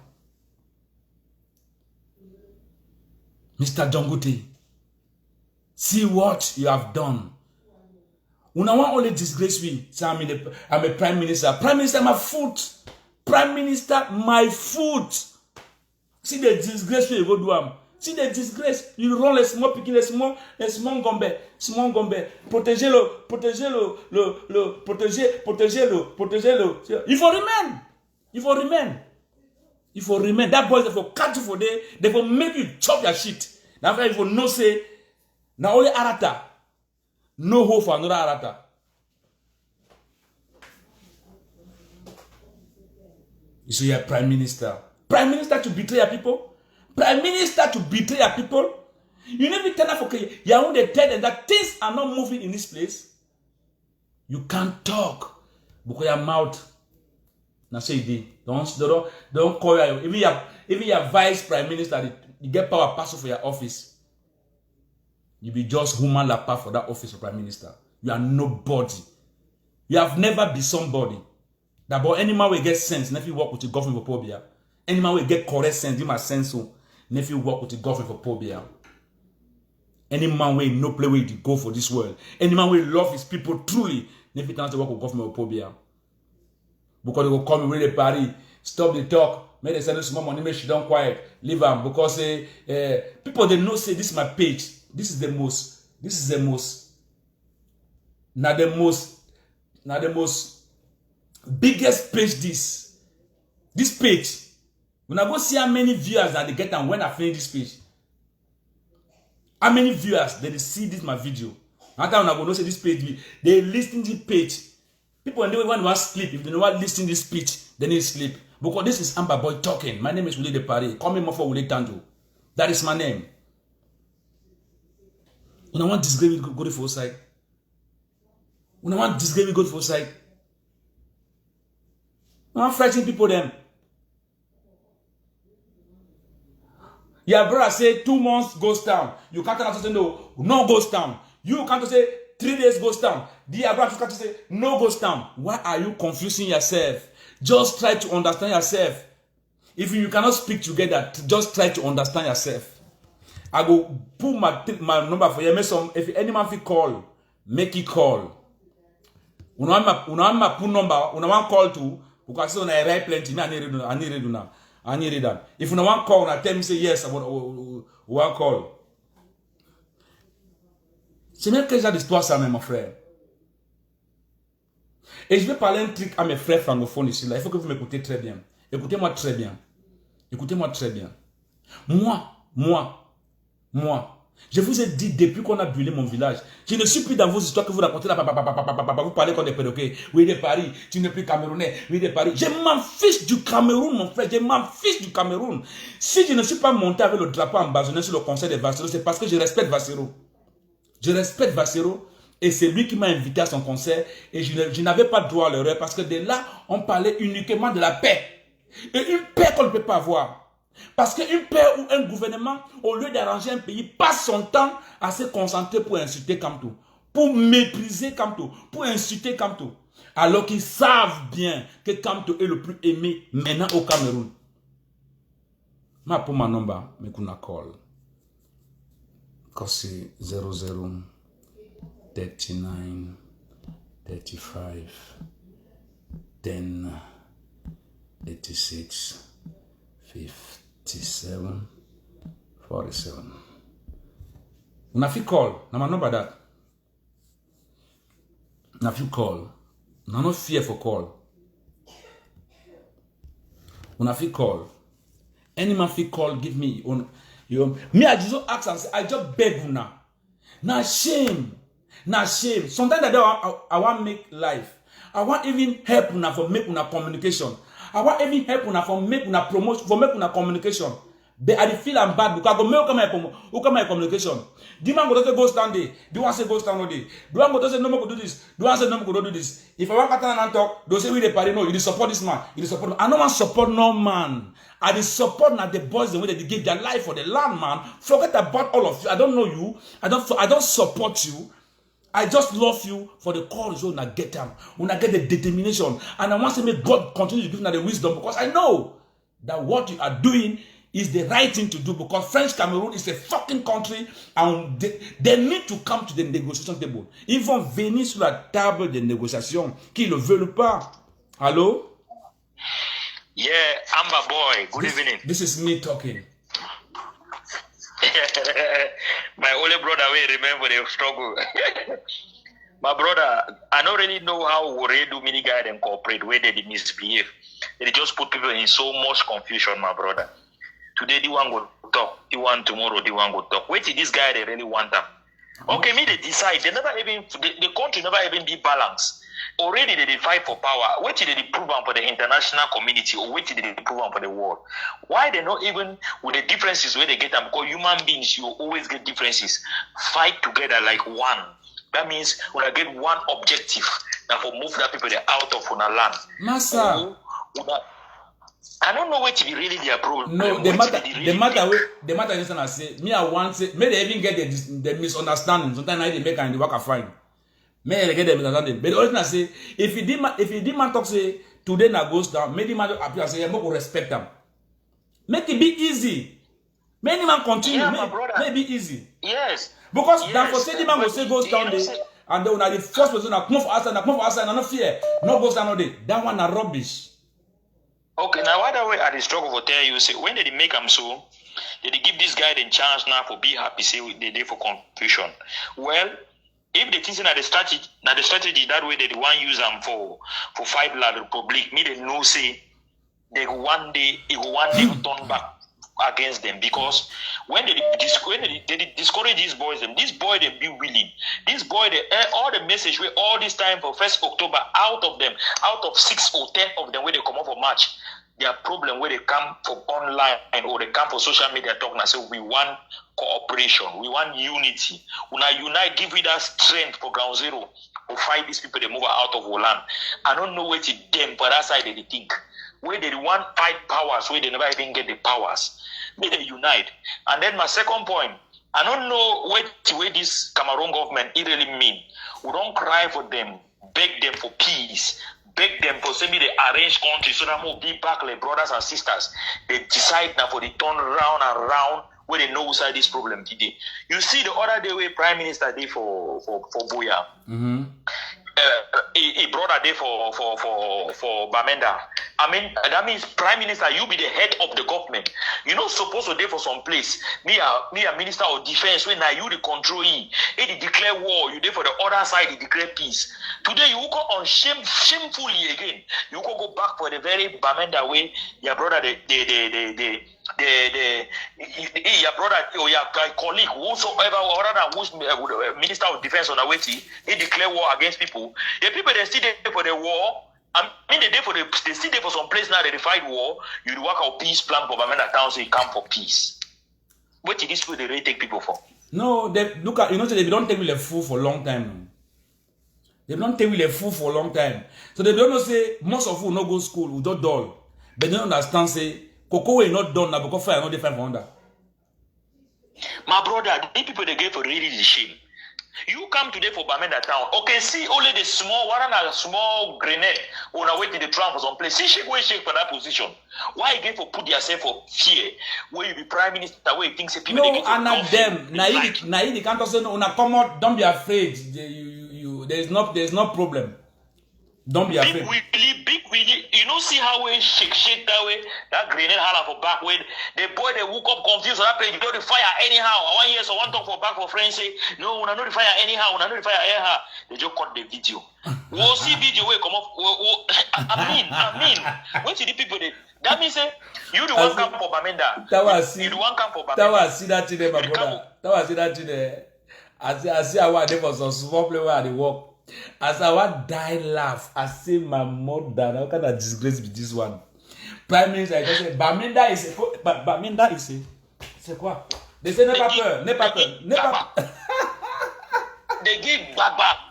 Mr. Dangote, see what you have done. When I want only disgrace me, say I'm a prime minister. Prime minister, my foot. Prime minister, my foot. See the disgrace you go do. See the disgrace. You run a small picking, a small gombe. Protégez-le. Il faut remain. That boy, they for catch you for day. They for make you chop your shit. Now, if you no say, now only Arata. No hope for another Arata. You say you're prime minister. Prime minister to betray your people? Prime minister to betray your people? You never tell them, okay, you're on the tell them that things are not moving in this place. You can't talk because your mouth Now say it. Don't call you. Even your vice prime minister, you get power pass for your office. You be just human la part for that office of prime minister. You are nobody. You have never been somebody. That but any man will get sense, if you work with the government for pobia. Any man will get correct sense, you must sense so. If you work with the government for pobia. Any man will no play way to go for this world. Any man will love his people truly. If you can't work with government for pobia. Because they will come with the party, stop the talk, make them send small money, make she don't quiet, leave them. Because people they know say this is my page. This is the most biggest page this page. When I go see how many viewers that they get and when I finish this page. How many viewers they see this my video? After when I go know say this page, they listen to the page. People when they want to sleep, if they don't want to listen to this speech, they need to sleep. Because this is Amber Boy talking. My name is Willie De Paris. Call me Mofo Willie Tandu. That is my name. When I want this gravy go to full side. When I want this gravy go to full side. When I'm fighting people them. Your brother say 2 months goes down. You can't tell us to say no goes down. You can't say 3 days goes down. The brother can't say no goes down. Why are you confusing yourself? Just try to understand yourself. If you cannot speak together, just try to understand yourself. I go put my number for you. If any man will call, make it call. Una put number, una want call to because on I write plenty. I need that. If you want call, I tell me say yes. I want call. C'est même que j'ai d'histoire ça, mon frère. Et je vais parler un truc à mes frères francophones ici là. Il faut que vous m'écoutez très bien. Écoutez-moi très bien. Écoutez-moi très bien. Moi, je vous ai dit depuis qu'on a brûlé mon village, je ne suis plus dans vos histoires que vous racontez là, vous parlez comme des perroquets. Oui, de Paris, tu n'es plus Camerounais. Oui, de Paris. Je m'en fiche du Cameroun, mon frère. Je m'en fiche du Cameroun. Si je ne suis pas monté avec le drapeau embazonné sur le conseil de Vassero, c'est parce que je respecte Vassero. Je respecte Vassero et c'est lui qui m'a invité à son concert et je n'avais pas droit à l'erreur parce que de là, on parlait uniquement de la paix. Et une paix qu'on ne peut pas avoir. Parce qu'une paix ou un gouvernement, au lieu d'arranger un pays, passe son temps à se concentrer pour insulter Kamto, pour mépriser Kamto, pour insulter Kamto. Alors qu'ils savent bien que Kamto est le plus aimé maintenant au Cameroun. Ma pour ma number, mais qu'on a call. C'est 00 39 35 10 86 57 47. Una fi call, na my number that. Na fi call. Na no fear for call. Una fi call. Any man fi call, give me on. Me, I just ask and say, I just beg you now. Now shame. Sometimes I want make life. I want even help una for make una communication. I want even help una for make una promotion, for make una communication. But I feel I'm bad because I go make my communication. The man go to say go stand there. Do one say go stand there. Do one go to say no more go do this. Do one say no more go do this. If I want to and talk, they say we the party. No, you support this man. You support. I don't want support no man. I support now the boys the way they give their life for the land, man. Forget about all of you. I don't know you. I don't support you. I just love you for the courage when I get them, when I get the determination, and I want to make God continue to give me the wisdom because I know that what you are doing is the right thing to do because French Cameroon is a fucking country and they need to come to the negotiation table. Ils vont venir sur la table de négociation qui ne veulent pas. Hello? Yeah, Amber Boy, good evening. This is me talking. My only brother will remember the struggle. My brother, I don't really know how we do mini guide and cooperate where they misbehave. They just put people in so much confusion, my brother. Today the one go talk, the one tomorrow the one go talk. Wait till this guy they really want them. Okay, me they decide. They never even the country never even be balanced. Already they fight for power. Wait till they prove them for the international community or wait till they prove them for the world. Why they not even with the differences where they get them? Because human beings, you always get differences. Fight together like one. That means when I get one objective, now for move that people out of our land. Massa. I don't know what to be really their problem. No, the matter is I say, me I want say, may they even get the misunderstanding. Sometimes I they make and they work a fine. May they get the misunderstanding. But the only thing I say, if you did man talk say today na goes down, make the man appear and say, I'm going to respect them. Make it be easy. Many man continue. Yeah, may be easy. Yes. Because that for say the man will say goes down there, and then when the first person that come for outside, and no fear, no goes down all day. That one are rubbish. Okay, now why that way I struggle for tell you say when did they make them so? Did they give this guy the chance now for be happy? Say they did for confusion. Well, if they think that the strategy that way they want use them for fight la Republic, me they know say they one day turn back against them because when they discourage these boys, this boy they be willing. This boy they all the message where all this time for 1st October out of 6 or 10 of them where they come up for match. Their problem where they come for online or they come for social media talking and say we want cooperation, we want unity. When I unite, give me that strength for ground zero to fight these people they move out of our land. I don't know what it them, but that's how they think. Where they want fight powers, where they never even get the powers. May they unite. And then my second point, I don't know what this Cameroon government it really mean. We don't cry for them, beg them for peace. Beg them for say me they arrange country so that more be back like brothers and sisters. They decide now for the turn round and round where they know inside this problem today. You see the other day where Prime Minister did for Buea. Mm-hmm. He brought a day for Bamenda. I mean, that means Prime Minister, you be the head of the government. You're not supposed to day for some place. Me a Minister of Defense, when now you the control he declare war, you there for the other side, he declare peace. Today you go on shamefully again. You go back for the very Bamenda way, your brother your brother or your colleague, whosoever, who's Minister of Defense on the way, he declare war against people. The people they still there for the war. I mean, they still there for some place now. They fight war. You work out peace plan for Bamenda town, so you come for peace. What is this people they really take people for? No, they look at they don't take me a fool for a long time. They don't take me a fool for a long time. So they don't know say most of you no go school, we don't dull. But they don't understand say Cocoa is not done now because fire not different from under. My brother, these people they get for really the shame. You come today for Bamenda town. Okay, see only the small small grenade on a way to the tram for some place. See shake for that position. Why you get for put yourself for fear? Where you be prime minister, where you think say people no, and not them. Naidi can't say no, come out, don't be afraid. There's no problem. Don't be afraid. Big Willie, you know, see how we shake that way, that grenade holler for back way. The boy they woke up confused. That place you don't fire anyhow. 1 year so one talk for back for friends say no, we not fire anyhow. We not fire anyhow. They just cut the video. We'll see video where come up. I mean, what the people they? That means say you the one come for Bamenda. You the one come for Bamenda. That was see that today, my brother. That was see that today. I see I want there for some small play where they walk. As I want die laugh, I say my mother. How can I disgrace with this one? Prime Minister, I say Bamenda is c'est quoi? They say n'aie pas peur. They give baba.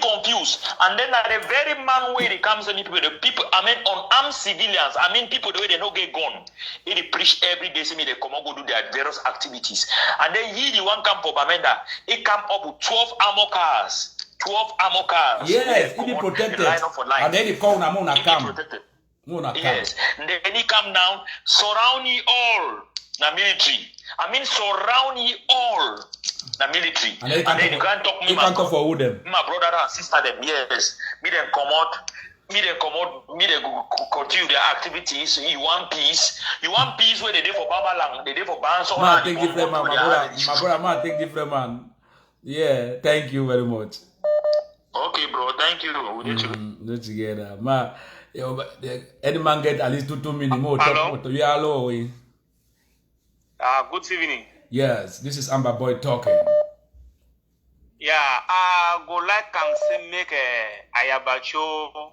Confused, and then at the very man way they comes and the people, I mean, unarmed civilians, I mean, people the way they don't get gone, they preach every day, see me, they come and go do their various activities, and then he the one come for Bamenda, he come up with 12 armor cars. 12 armor cars. Yes, he be protected. And then he come and Mona come. Yes, and then he come down, surround you all, the military. I mean, surround you all. The military, and then you can't talk me. You can't talk for them. My brother and sister them, yes. Me them come out, me they continue their activities. You want peace where they do for Babalang, they do for Banso. Man, take different man, my brother, man, take different man. Yeah, thank you very much. Okay, bro, thank you. Do together, man. Any man get at least 2 minutes more. Hello. Yeah, hello. Good evening. Yes, this is Amber Boy talking. Yeah, I go like and say make Ayabacho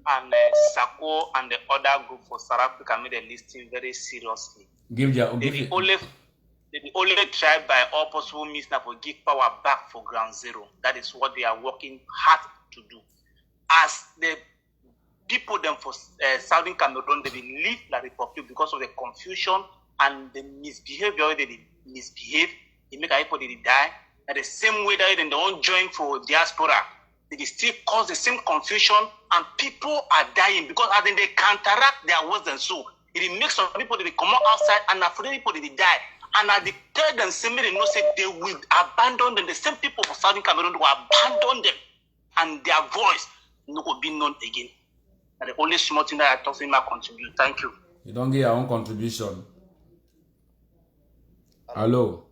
and Sako and the other group for South Africa make the listing very seriously. They the only tribe by all possible means now for give power back for ground zero. That is what they are working hard to do. As the people them for Southern Cameroon, they will leave La Republic because of the confusion and the misbehavior. They misbehave, they make people they die. And the same way that they don't join for diaspora, they still cause the same confusion and people are dying because as they counteract their words and so it makes some people they come outside and afraid people they die. And at the third and same they know say they will abandon them. The same people for Southern Cameroon will abandon them and their voice no will be known again. And the only small thing that I talk to him I contribute. Thank you. You don't get your own contribution. Hello.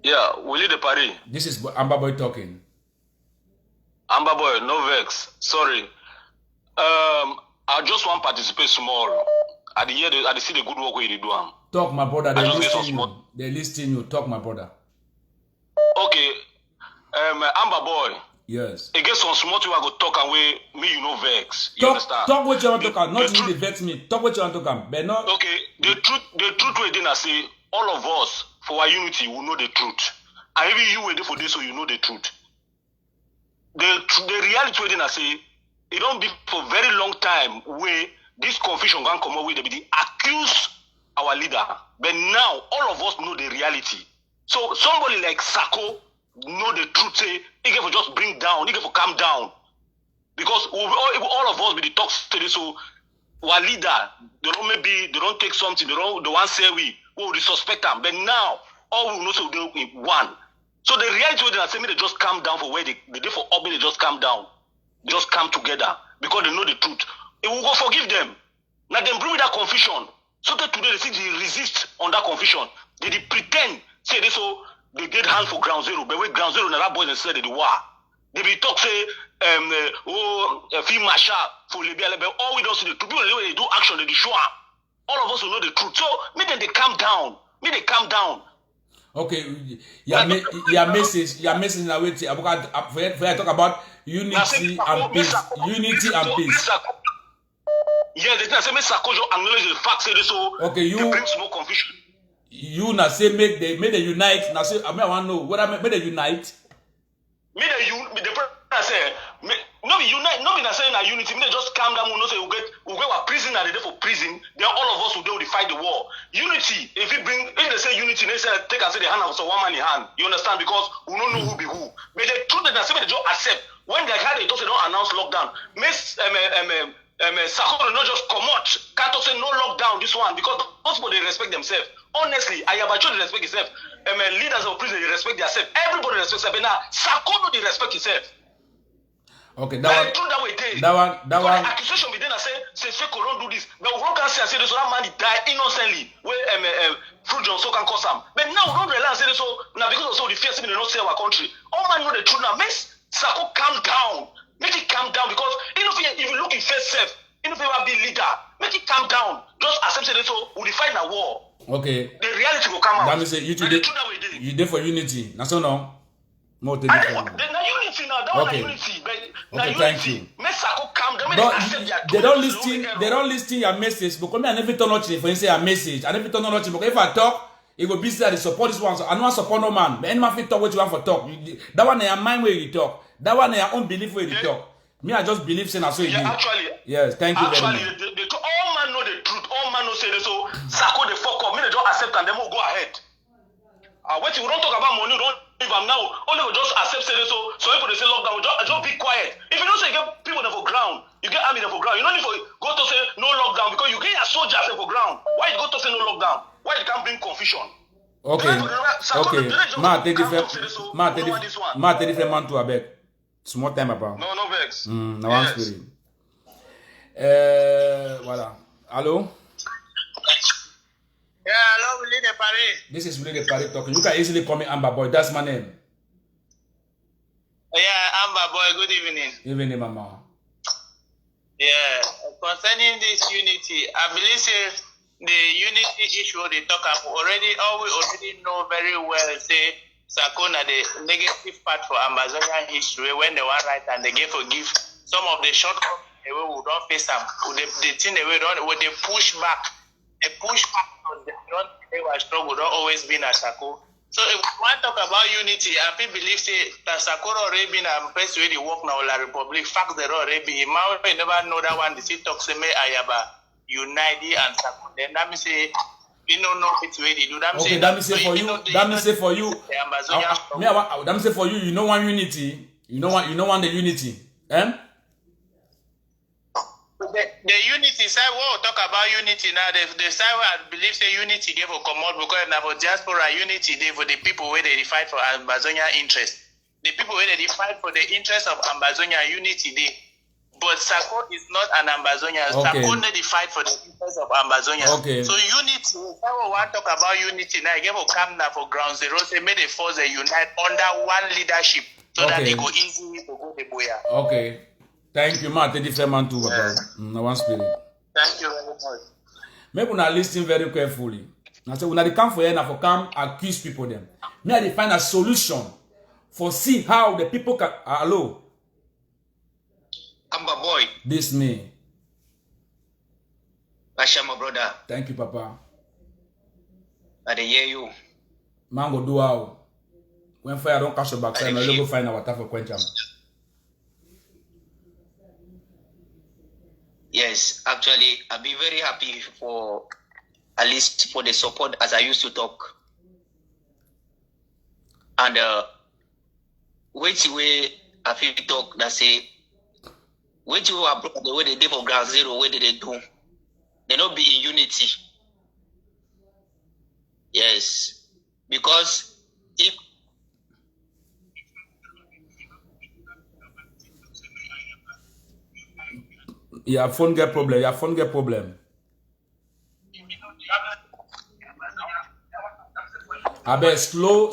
Yeah, Willie de Paris. This is Amber Boy talking. Amber Boy, no vex. Sorry. I just want to participate small. At the end, I see the good work we do. Talk, my brother. They listen you. They listen you. Talk, my brother. Okay. Amber Boy. Yes. It gets some small thing I go talk away. Me, you know vex. You understand? Talk what you want to talk. Not really vex me. Talk what you want to come. But not. Okay. The truth we didn't say. All of us for our unity will know the truth. And even you were there for this, so you know the truth. The reality we didn't say. It don't be for very long time where this confusion can come up with the accuse our leader. But now all of us know the reality. So somebody like Sako know the truth. Say he can just bring down, he can calm down. Because all of us be the talks today. So our leader, they don't take something, they want say we suspect them. But now all we know so they one. So the reality is that they just calm down for where they for Obi, they just calm down. They just come together because they know the truth. It will go forgive them. Now they bring that confusion. So that today they see they resist on that confusion. They pretend say this so they get hand for ground zero. But with ground zero, now that boys and said they war. They be talk say feel marshal for Libya. But all we don't see the truth. People they do action, they show up. All of us will know the truth. So make them they calm down. Make they calm down. Okay, your message in a way for I talk about unity and peace. Unity and peace. Yeah, they say make Sakojo acknowledge the fact say so. Okay, you brings more confusion. You now say make they unite. Now say I want to know what I make they unite. Me the person say no be unite, no be saying a unity. Me they just calm down. We know say we get our prison and they for prison. Then all of us will do fight the war. Unity. If they say unity, they say take and say the hand of so one man in hand. You understand? Because we don't know who be who. But the truth that they say they just accept. When they had they don't announce lockdown. Sakoro not just come out. Can't say no lockdown this one because those people they respect themselves. Honestly, Ayabacho they respect himself. Leaders of prison they respect themselves. Everybody respects themselves. But now Sakoro they respect himself. Okay, that one. Accusation be then say Koron do this. But we can say this that man die innocently. Where Fruit John so can cause him. But now we don't realize say so now because of so the fear they don't say our country. All man know the truth now. Make Sako calm down. Make it calm down because if you look in face self, if you want to be leader, make it calm down. Just accept it so we fight a war. Okay. The reality will come out. That means you today you there for unity. Now so now. More than unity now. That was unity. Okay, thank you. Make Sako calm down. They don't listen your message because I never turn on for you say a message. I never turn on because if I talk, it will be said support this one. So I don't support no man. But any man fit talk what you want for talk. That one in your mind where you talk. That one in your own belief where you talk. Me, I just believe saying I saw you. Actually, yes, thank you very much. All man know the truth. All man know say this. So Sako the fuck up. Me they don't accept and them will go ahead. Wait, we don't talk about money. Don't leave them now. Only we just accept say this. So people they say lockdown. Just be quiet. If you don't say you get people there for ground, you get army there for ground. You don't need to go to say no lockdown because you get a soldier there for ground. Why you go to say no lockdown? Why you can't bring confusion? Okay. Okay. Ma take different man to a beg. Small time about. No vex. No one spirit. Voilà. Hello? Yeah, hello, Willie de Paris. This is Willie de Paris talking. You can easily call me Amber Boy. That's my name. Yeah, Amber Boy. Good evening. Evening, Mama. Yeah, concerning this unity, I believe the unity issue they talk about already. All we already know very well. Say Sakona the negative part for Ambazonian history when they want right and they give forgive some of the shortcomings we don't face them. The thing they push back. They push back. They were struggle. Don't always be in a Sako. So if we want to talk about unity, I feel believe say that Sakura Arabian and best way they work now La Republic, facts the Arabian. Man, we never know that one. The city talks me Ayaba, Unity and Sakura. Then that means say we don't know which way they do. That Okay, that means say for you. That means say for you. That means say for you. You know one unity. You know one the unity. Eh? The unity side, we'll talk about unity now. The side where I believe say unity gave a commode because now for diaspora unity they for the people where they fight for Ambazonia interest. The people where they fight for the interest of Ambazonia unity they. But Sako is not an Ambazonia. Okay. Sako they fight for the interest of Ambazonia. Okay. So unity, when we want to talk about unity now, give a come now for ground zero. Say may they force they unite under one leadership so that they go easily to go the boya. Okay. Thank you, man. Take the man too, Papa. No one spirit. Thank you very much. Make una listen very carefully. I say, when they come for here, now for come accuse people them. Me, I find a solution for see how the people can. Hello. Amba boy. This me. Asha, my brother. Thank you, Papa. I dey hear you. Man go do how. When fire don't catch your backside, I go find our water for quench am. Yes, actually, I'll be very happy for at least for the support as I used to talk. And which way I feel talk that say which way the way they did for ground zero, where did they do? They not be in unity. Yes. Because if Your phone get problem. Your phone get problem. I bet slow.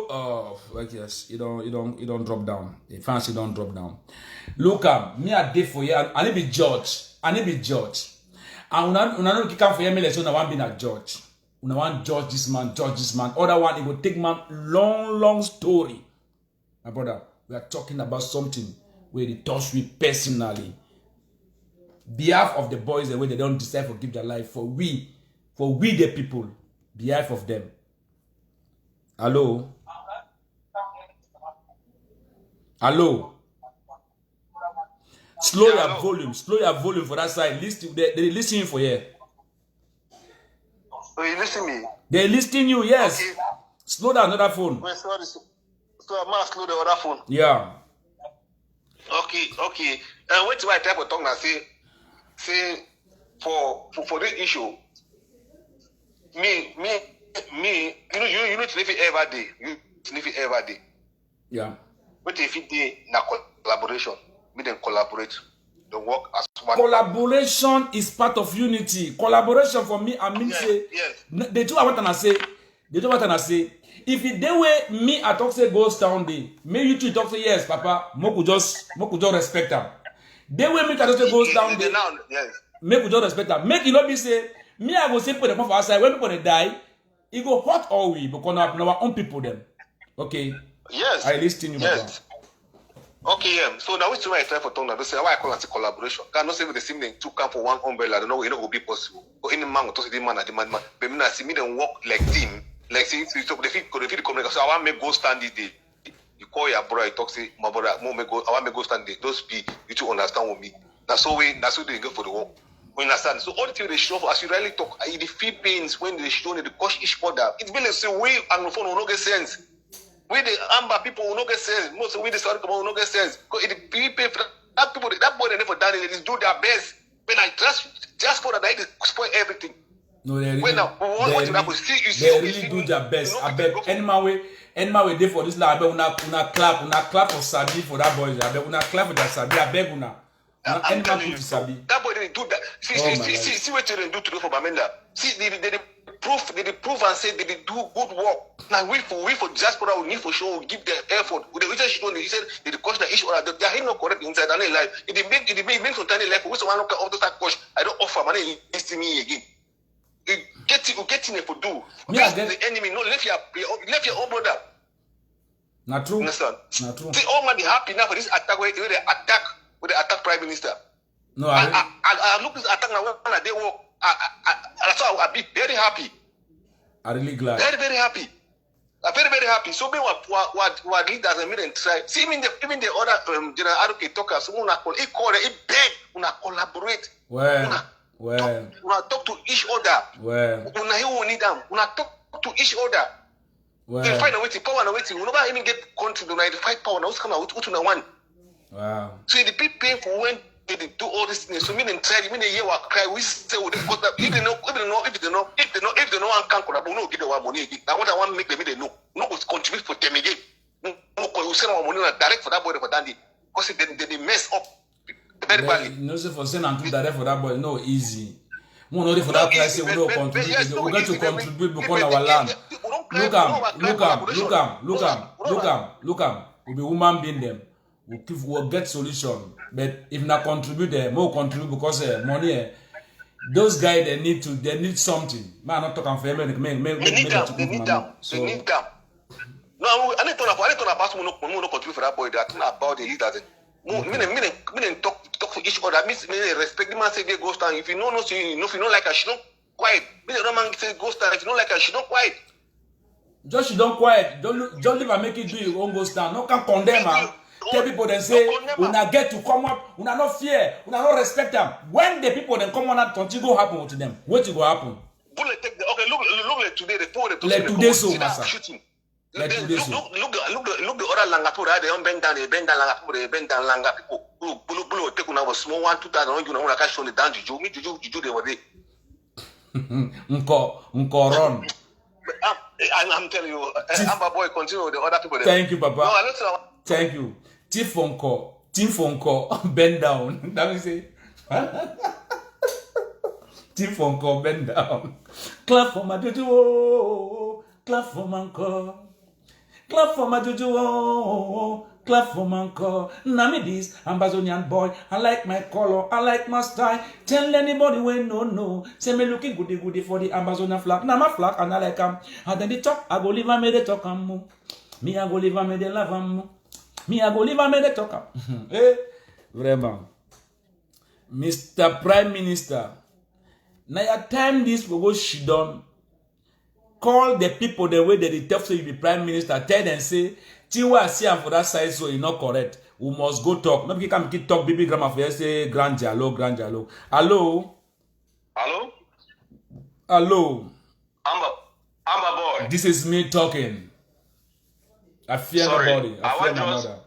Oh, like yes, you don't drop down. The fancy don't drop down. Look me a day for you. I need be judge. And una no kick for you. Me let's one being a judge. Una want judge this man. Other one it will take man long story. My brother, we are talking about something where they touch me personally. Behalf of the boys, the way they don't decide to give their life for we the people, behalf of them. Hello. Slow your volume for that side. Listen, they listening for you. So you listen me? They listening you, yes. Okay. Slow down another phone. Wait, sorry. So I must slow the other phone. Yeah. Okay. Wait till I type of tongue and say for this issue, me, you need to live it every day. You live it every day. Yeah. But if it is na collaboration, me then collaborate. Don't work as one. Collaboration is part of unity. Collaboration for me, I mean say they do what I say. If it the way me I talk say goes down there, me you two talk say yes, Papa, Moku just respect them. The way me talk say goes down there, make we just respect them. Make it not be say me I go say put them off outside when people they die, it go hot all we because now our own people them. Okay. Yes. I listen you. Yes. Okay, so now which one I try for tongue now? Say why I call it collaboration. Can not say with the same thing two come for one umbrella. I don't know it will be possible. But any man will talk to the man at the man. But me not see me then work like team. Like saying so they feel the communication. So I want me go stand it day. You call your brother, you talk say my brother, I want me go stand there. Those be you to understand with me. That's how they go for the work. You understand? So all the things they show as you really talk, the Philippines when they show they coach each other. It's been like say we Anglophone will not get sense. We the Amber people will not get sense. Most of we the South will not get sense. Because it people that people that boy they never done it, they do their best. When I just for that they spoil everything. No, they really, do their best. I bet any way they for this like I bet una clap for Sabi for that boy. I bet una clap for that Sabi. I beg una. Any man put Sabi. That boy didn't do that. See what they do to for Bamenda. See they prove and say they do good work. Now we for diaspora we need for sure give their effort. With the research done, he said they coach the issue that they are not correct inside and life. It make some tiny life. We someone of the coach. I don't offer money to me again. Getting it for do. Yeah, the enemy. No, left your own brother. Not true. Understand? Not true. See, all man be happy now for this attack where they attack Prime Minister. No, I look at this attack now when they walk. That's why I'll be very happy. I'm really glad. Very, very happy. I'm very, very happy. So me what leaders and me then try. See, even the other general advocate talkers, so he beg, una collaborate. Well. Una talk to each other. Well. Una you need them. Una talk to each other. Well. You find a way to power and a way to. We never even get country to fight power. Now come out with one. Wow. So the people pay for when they do all these things. So me then try. Me then hear what cry. We say we got that. If they know, one can collaborate. No give them one money again. Now what I want to make them they know. No go contribute for them again. No go send our money direct for that boy for Dandy. Because they mess up very badly. No say for send and do direct for that boy. No easy. We know for that price. We don't contribute. We got to contribute because our land. Look am. We be woman being them. We'll get solution. But if not contribute there, more contribute because money. Those guys they need something. Man, not talking for them. They need them. No, I need to about no contribute for that boy. That about the leaders. Me talk for each other. Me respect the man say they go stand. If you know no, if you don't like her, she don't quiet. Me the man say go stand. If you don't like her, she don't quiet. Just you don't quiet. Don't leave and make it do your own go stand. No can condemn her. Tell people then say, una get to come up, una not fear, una not respect them. When the people then come on and continue go happen to them, what will go happen? Bullet take the okay. Look like today. They told like today so master shooting. Like today so. Look the other langa people. They don't bend down. They bend down langa people. They bend down langa people. Blue take una was small 1 2,000. You know when I catch on the down juju. Me juju they were there. Unko run. I'm telling you, Amber boy continue with the other people. There. Thank you, Papa. No, listen. Thank you. Team phone call, bend down. That means say. Team phone call, bend down. Clap for my juju, oh, clap for my uncle. Clap for my juju, oh, clap for my uncle. Name this Ambazonian boy. I like my color, I like my style. Tell anybody when no. Say me looking goody for the Ambazonian flag. Now my flag and I like them. And then the talk, I go live and me the talk am. Me I go live and me the love am. Me I go live and me the talk am. Eh, vraiment. Mr. Prime Minister. Now your time this will go shit down. Call the people the way they tell you be prime minister. Tell them say, Tiwa see for that side so it's not correct. We must go talk. Nobody can keep talk baby grammar for say grand dialogue. Hello. Amber boy. This is me talking. I fear nobody. I fear my mother.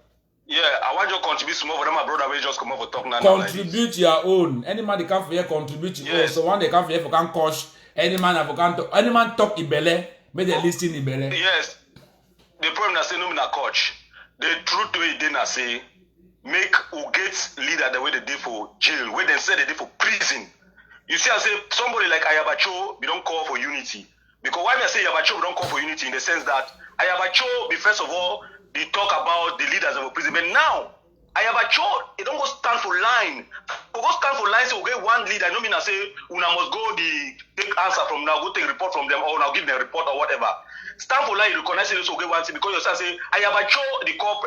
Yeah, I want you to contribute small for them. My brother will just come over talk now. Contribute like your own. Any man they come for here contribute your own. So one they come for here for can coach. Any man talk ibele. Make they listen ibele. Yes. The problem is say no me na coach. The truth way they na say make who get leader the way they did for jail. Where they say they did for prison. You see, I say somebody like Ayabacho, we don't call for unity. Because why I say Ayabacho, we don't call for unity in the sense that Ayabacho, first of all, they talk about the leaders of a prison. But now, Ayabacho, it don't go stand for line. We go stand for line, so we get one leader. I don't mean I say, una must go take answer from now, go take report from them, or now give them a report or whatever. Stand for line, you recognize it, so we get one thing. Because you say, Ayabacho, they call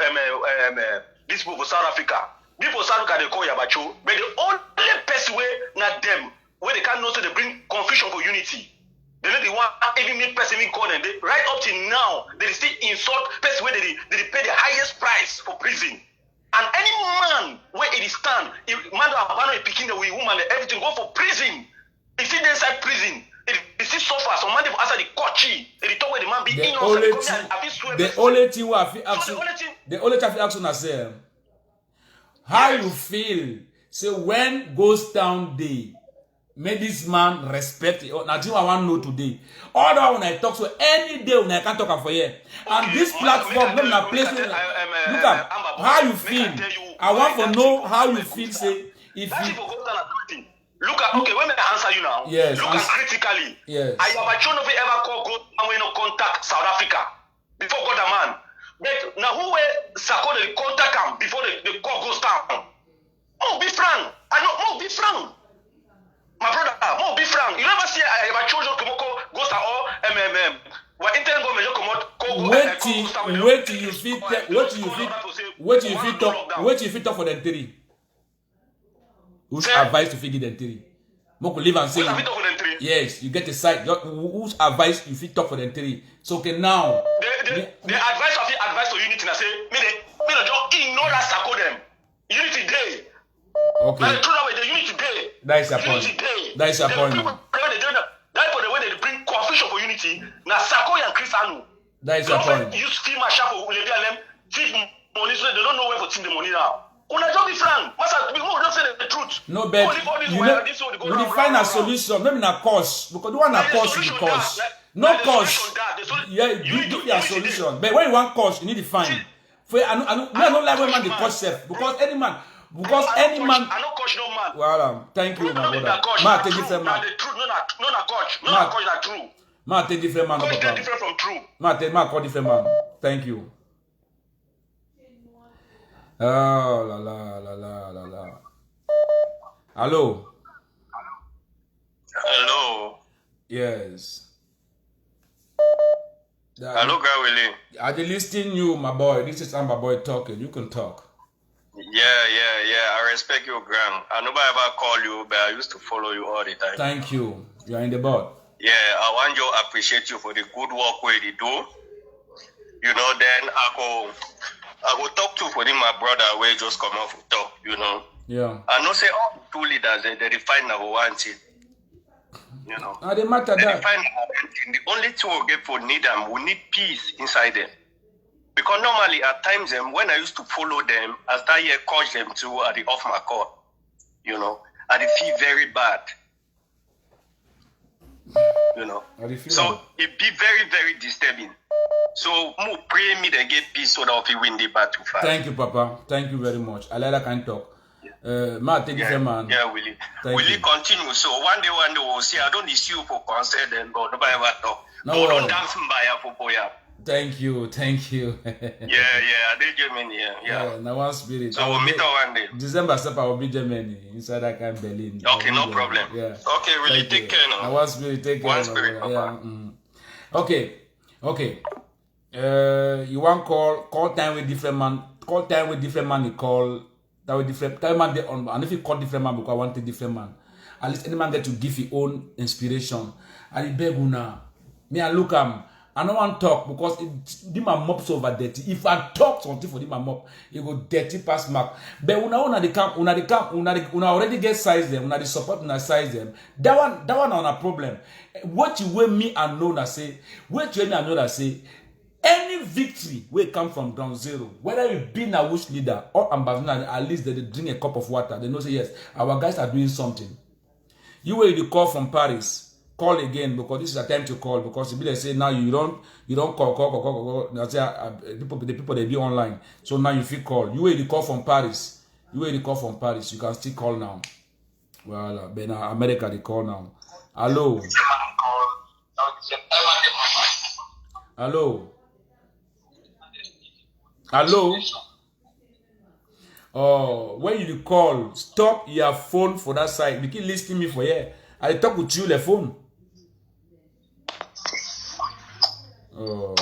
these people for South Africa. People for South Africa, they call Ayabacho. But the only person way, not them, where they can't know, so they bring confusion for unity. They know the one even me person me call them. They, right up till now, they still insult person where they pay the highest price for prison. And any man where it is stand, if man abandon a picking the woman and everything, go for prison. If he inside prison, it still suffer. So man they answer the coachy. They talk where the man be innocent. The only thing we have to ask you say, how you feel? So when goes down day. Make this man respect it. Now, I want to know today. All that when I talk so any day when I can't talk for here. And okay, this platform, not my place. Look at how you feel. I want to know how you feel. Say if you look at okay, when I answer you now. Yes. Look at critically. Yes. I have a chance of ever call go and we no contact South Africa before God a man. But now who were Sako the contact him before the call goes down? Oh, be frank. I know. Oh, be frank. My brother, oh, be frank. You never see I have a chosen Komoko Ghost or what intern government wait till you fit talk for the three. Whose advice to figure the three? Moko live and say yes, you get a side. Whose advice you fit talk for the three? So okay now the advice of the advice to Unity na say me just ignore that Sako them. Unity day. Okay. Now the truth way the Unity day. That is your point. That is your point. That for the way they bring confusion for Unity. Na Sako and Chris Anu. That is your point. You steal my shop for Lady Alem, thief money so they don't know where to take the money now. Una just be frank. Master, we don't say the truth. No, but you define a solution. Maybe not cause because the one that cause is the cause. No cause. Yeah, you give your solution. But when you want cause, you need to find. For I don't like when man the cause self because any man. Because any man. I don't coach no man. Well, thank you, my brother. Man, take different man. The truth, no na coach. No na coach that true. Man, take different man. Coach is different from true. Man, call different man. Thank you. Oh, la la la la la la. Hello. Hello. Yes. Hello, Gawili. I dey listening you, my boy. This is my boy talking. You can talk. Yeah. I respect you, Graham. I never ever call you, but I used to follow you all the time. Thank you. You are in the board. Yeah, I want to appreciate you for the good work where you do. You know, then I go talk to for him, my brother, where he just come off and talk, you know. Yeah. I know say all the two leaders, they define number one thing. You know. They matter They that. define the only thing we get for need them, we need peace inside them. Because normally at times when I used to follow them, I start here coach them too at the off my court. You know. And they feel very bad. You know. So it be very, very disturbing. So more pray me they get peace so that we win the battle fight. Thank you, Papa. Thank you very much. I like that kind of talk. Man, take different man. Yeah, will you continue? So one day we'll see. I don't issue for concert and but nobody ever talk. No, don't dance by for boya. Thank you. Yeah, I did Germany. Yeah. Now one spirit. So we'll meet on one day. December 7th, I will be Germany inside that kind of Berlin. Okay, no problem. Yeah. Okay, really take care now. Now one spirit, take care. One spirit, Papa. Yeah. Okay. You want call time with different man. Call time with different man. You call that with different time man. And if you call different man because I want a different man, at least any man get to give his own inspiration. And beg una, me and look I don't want to talk because it my mop's over dirty. If I talk something for my mop, it go dirty past mark. But una the camp, una already get size them, una the support una size them. That one on a problem. What you want me and know that say, what you me and know that say, any victory will come from ground zero. Whether you be a wish leader or ambassador, at least they drink a cup of water. They know say yes, our guys are doing something. You will the call from Paris. Call again because this is a time to call because if they say now you don't call. That's the people they be online. So now you feel call. You will the call from Paris. You can still call now. Well, but now America they call now. Hello. Oh, when you call, stop your phone for that side. You keep listening me for here. I talk with you the phone. Oh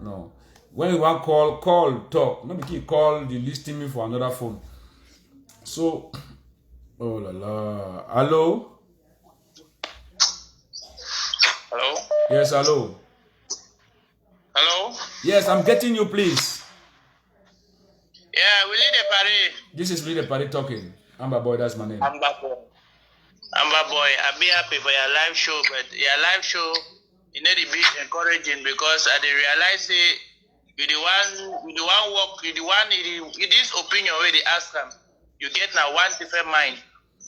no. When you want call, talk. Maybe keep call the listing me for another phone. So oh la la. Hello? Hello? Yes, hello. Hello? Yes, I'm getting you, please. Yeah, Willie de Paris. This is Willie de Paris talking. Amber Boy, that's my name. Amber Boy, I be happy for your live show, but your live show you need to be encouraging because I dey realize say you the one this opinion where they ask them, you get now one different mind.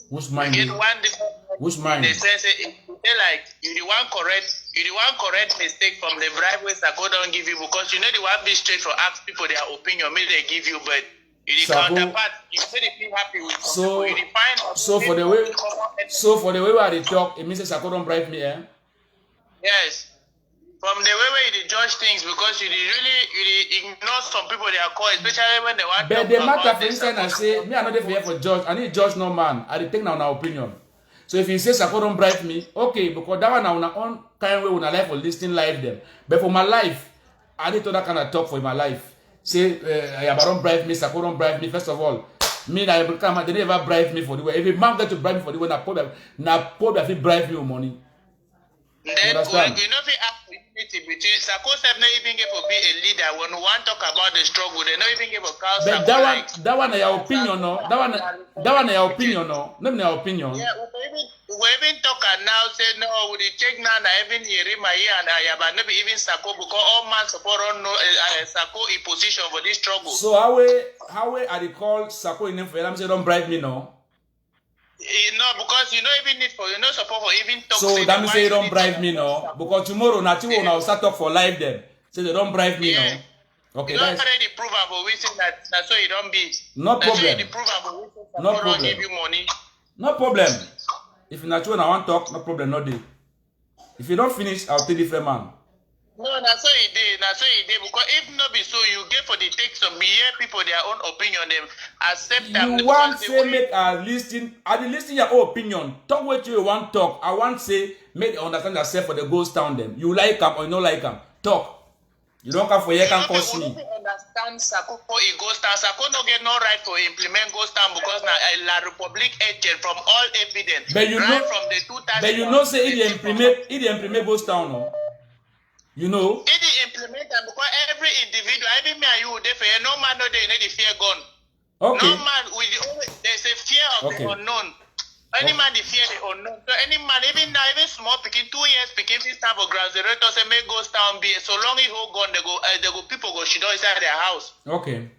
Which mind? You get one different Which mind? They say they like you the one correct mistake from the bribe way Sako don't give you because you know the one be straight for ask people their opinion, maybe they give you, but you the counterpart, you say they feel happy with so you define so for the way where they talk, it means that Sako don't bribe me, eh? Yes. From the way where you judge things because you ignore some people they are called, especially when they want but the matter for instance I say me I not there for here for judge. I need judge no man. I take now our opinion. So if he says Sako don't bribe me, okay, because that one now on kind way when I life for listening live them. But for my life, I need to that kind of talk for my life. Say don't bribe me, Sako don't bribe me. First of all, me I become they never bribe me for the way. If a man get to bribe me for the way, na probably if he bribe me with money. Then understand? you know if have unity between Sako have not even give to be a leader when we want to talk about the struggle, they not even give a call But that one is your opinion, no? That one is your opinion, no? Not your opinion. Yeah, we even talk and now say no, we check now even Yerima here and Ayaba, not even Sako because all man support on no Sako in position for this struggle. So how we are they call Sako in name for them say don't bribe me, no? No, because you know even need for you know support for even talk. So that means say don't bribe me, no? Because tomorrow Nativo will now start talk for live them. Say they don't bribe me, no? Okay, you that's already prove but we say that's so you don't be. no problem. No problem. Give you money. No problem. If Nativo I want talk, no problem, no day. If you don't finish, I'll tell different man. No, that's so it did. That's so it did. Because if not be so, you get for the text of hear people their own opinion, them accept them. You want say make a listing, I listing your own opinion. Talk what you want talk. I want say make you understand yourself for the ghost town them. You like them or you don't like them. Talk. You don't come for here can cost me. Understand Sako for a ghost town. Sako no get no right to implement ghost town because now La Republic agent from all evidence. But you right know, from the 2000. but you know say it implement ghost town, no? You know. It is implemented because every individual, even me and you, they fear no man no they need the fear gone. Okay. No man with there's a fear of the unknown. Any man the fear the unknown. So any man, even now, even small picking 2 years picking this type of ground zero say make go down be so long he hold gun they go people go shit inside their house. Okay.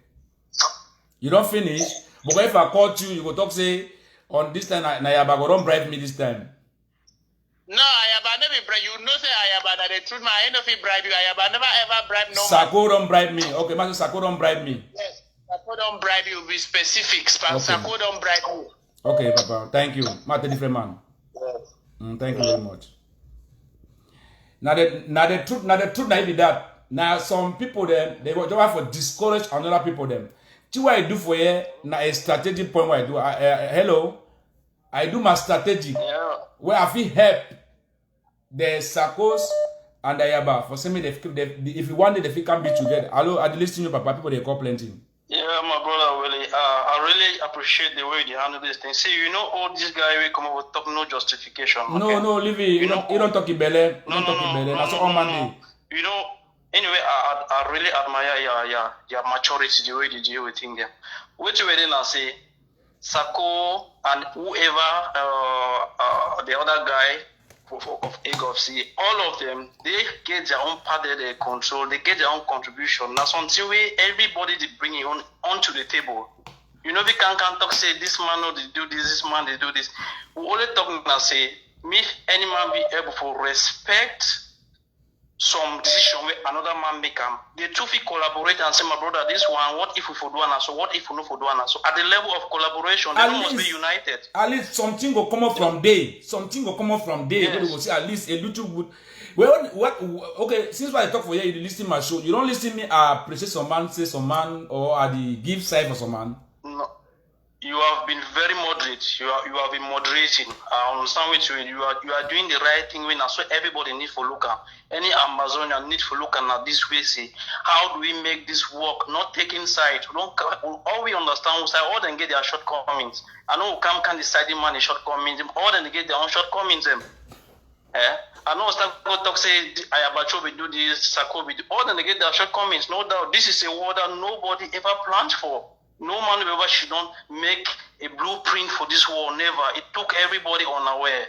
You don't finish. But if I call you, you go talk say on this time Nayaba go don't bribe me this time. No, Ayaba never bribe you. No say Ayaba that the truth man I ain't of bribe you. Ayaba never ever bribe no man. Sako don't bribe me. Okay, Master Sako don't bribe me. Yes, Sako don't bribe you. Be specific. Okay. Sako don't bribe you. Okay, Papa. Thank you. Master different man. Yes. Thank you very much. Now the truth now be that. Now some people them they will just for discourage another people them. See what I do for you now a strategic point where I do. Hello, I do my strategy where I feel help the Sakos and the Ayaba for saying if you want it, if you can be together. Hello, I listen to you, Papa. People they call plenty. Yeah, my brother, really. I really appreciate the way you handle this thing. See, you know, all these guys will come up with talk no justification. Okay? No, leave it. You don't talk in belly. That's all man. You know, anyway, I really admire your maturity, the way you deal with things. Which way then I say, Sako and whoever, the other guy of AGOFC, all of them, they get their own part of their control, they get their own contribution. Now, something where everybody they bring it onto the table. You know, we can't talk, say, this man, no, they do this man, they do this. We only talk and say, me, any man be able to respect some decision where another man make them. The two will collaborate and say, my brother, this one, what if we for do an so what if we no for do an so at the level of collaboration, they must be united. At least something will come up from day. Something will come up from day. Yes. Will say at least a little good. Well, what? Okay, since I talk for you, you listen my show. You don't listen me. Appreciate some man, say some man, or the give side for some man. No. You have been very moderate. You have been moderating. I understand what you are doing the right thing when so everybody need for look at. Any Amazonian need for look at this way. Say, how do we make this work? Not taking side. All we understand is all them get their shortcomings. I know can decide man is shortcomings. All them get their own shortcomings. I know start go talk say Ayabacho we do this, Sako we do. All them get their shortcomings. No doubt. This is a war that nobody ever planned for. No man ever should not make a blueprint for this war. Never. It took everybody unaware.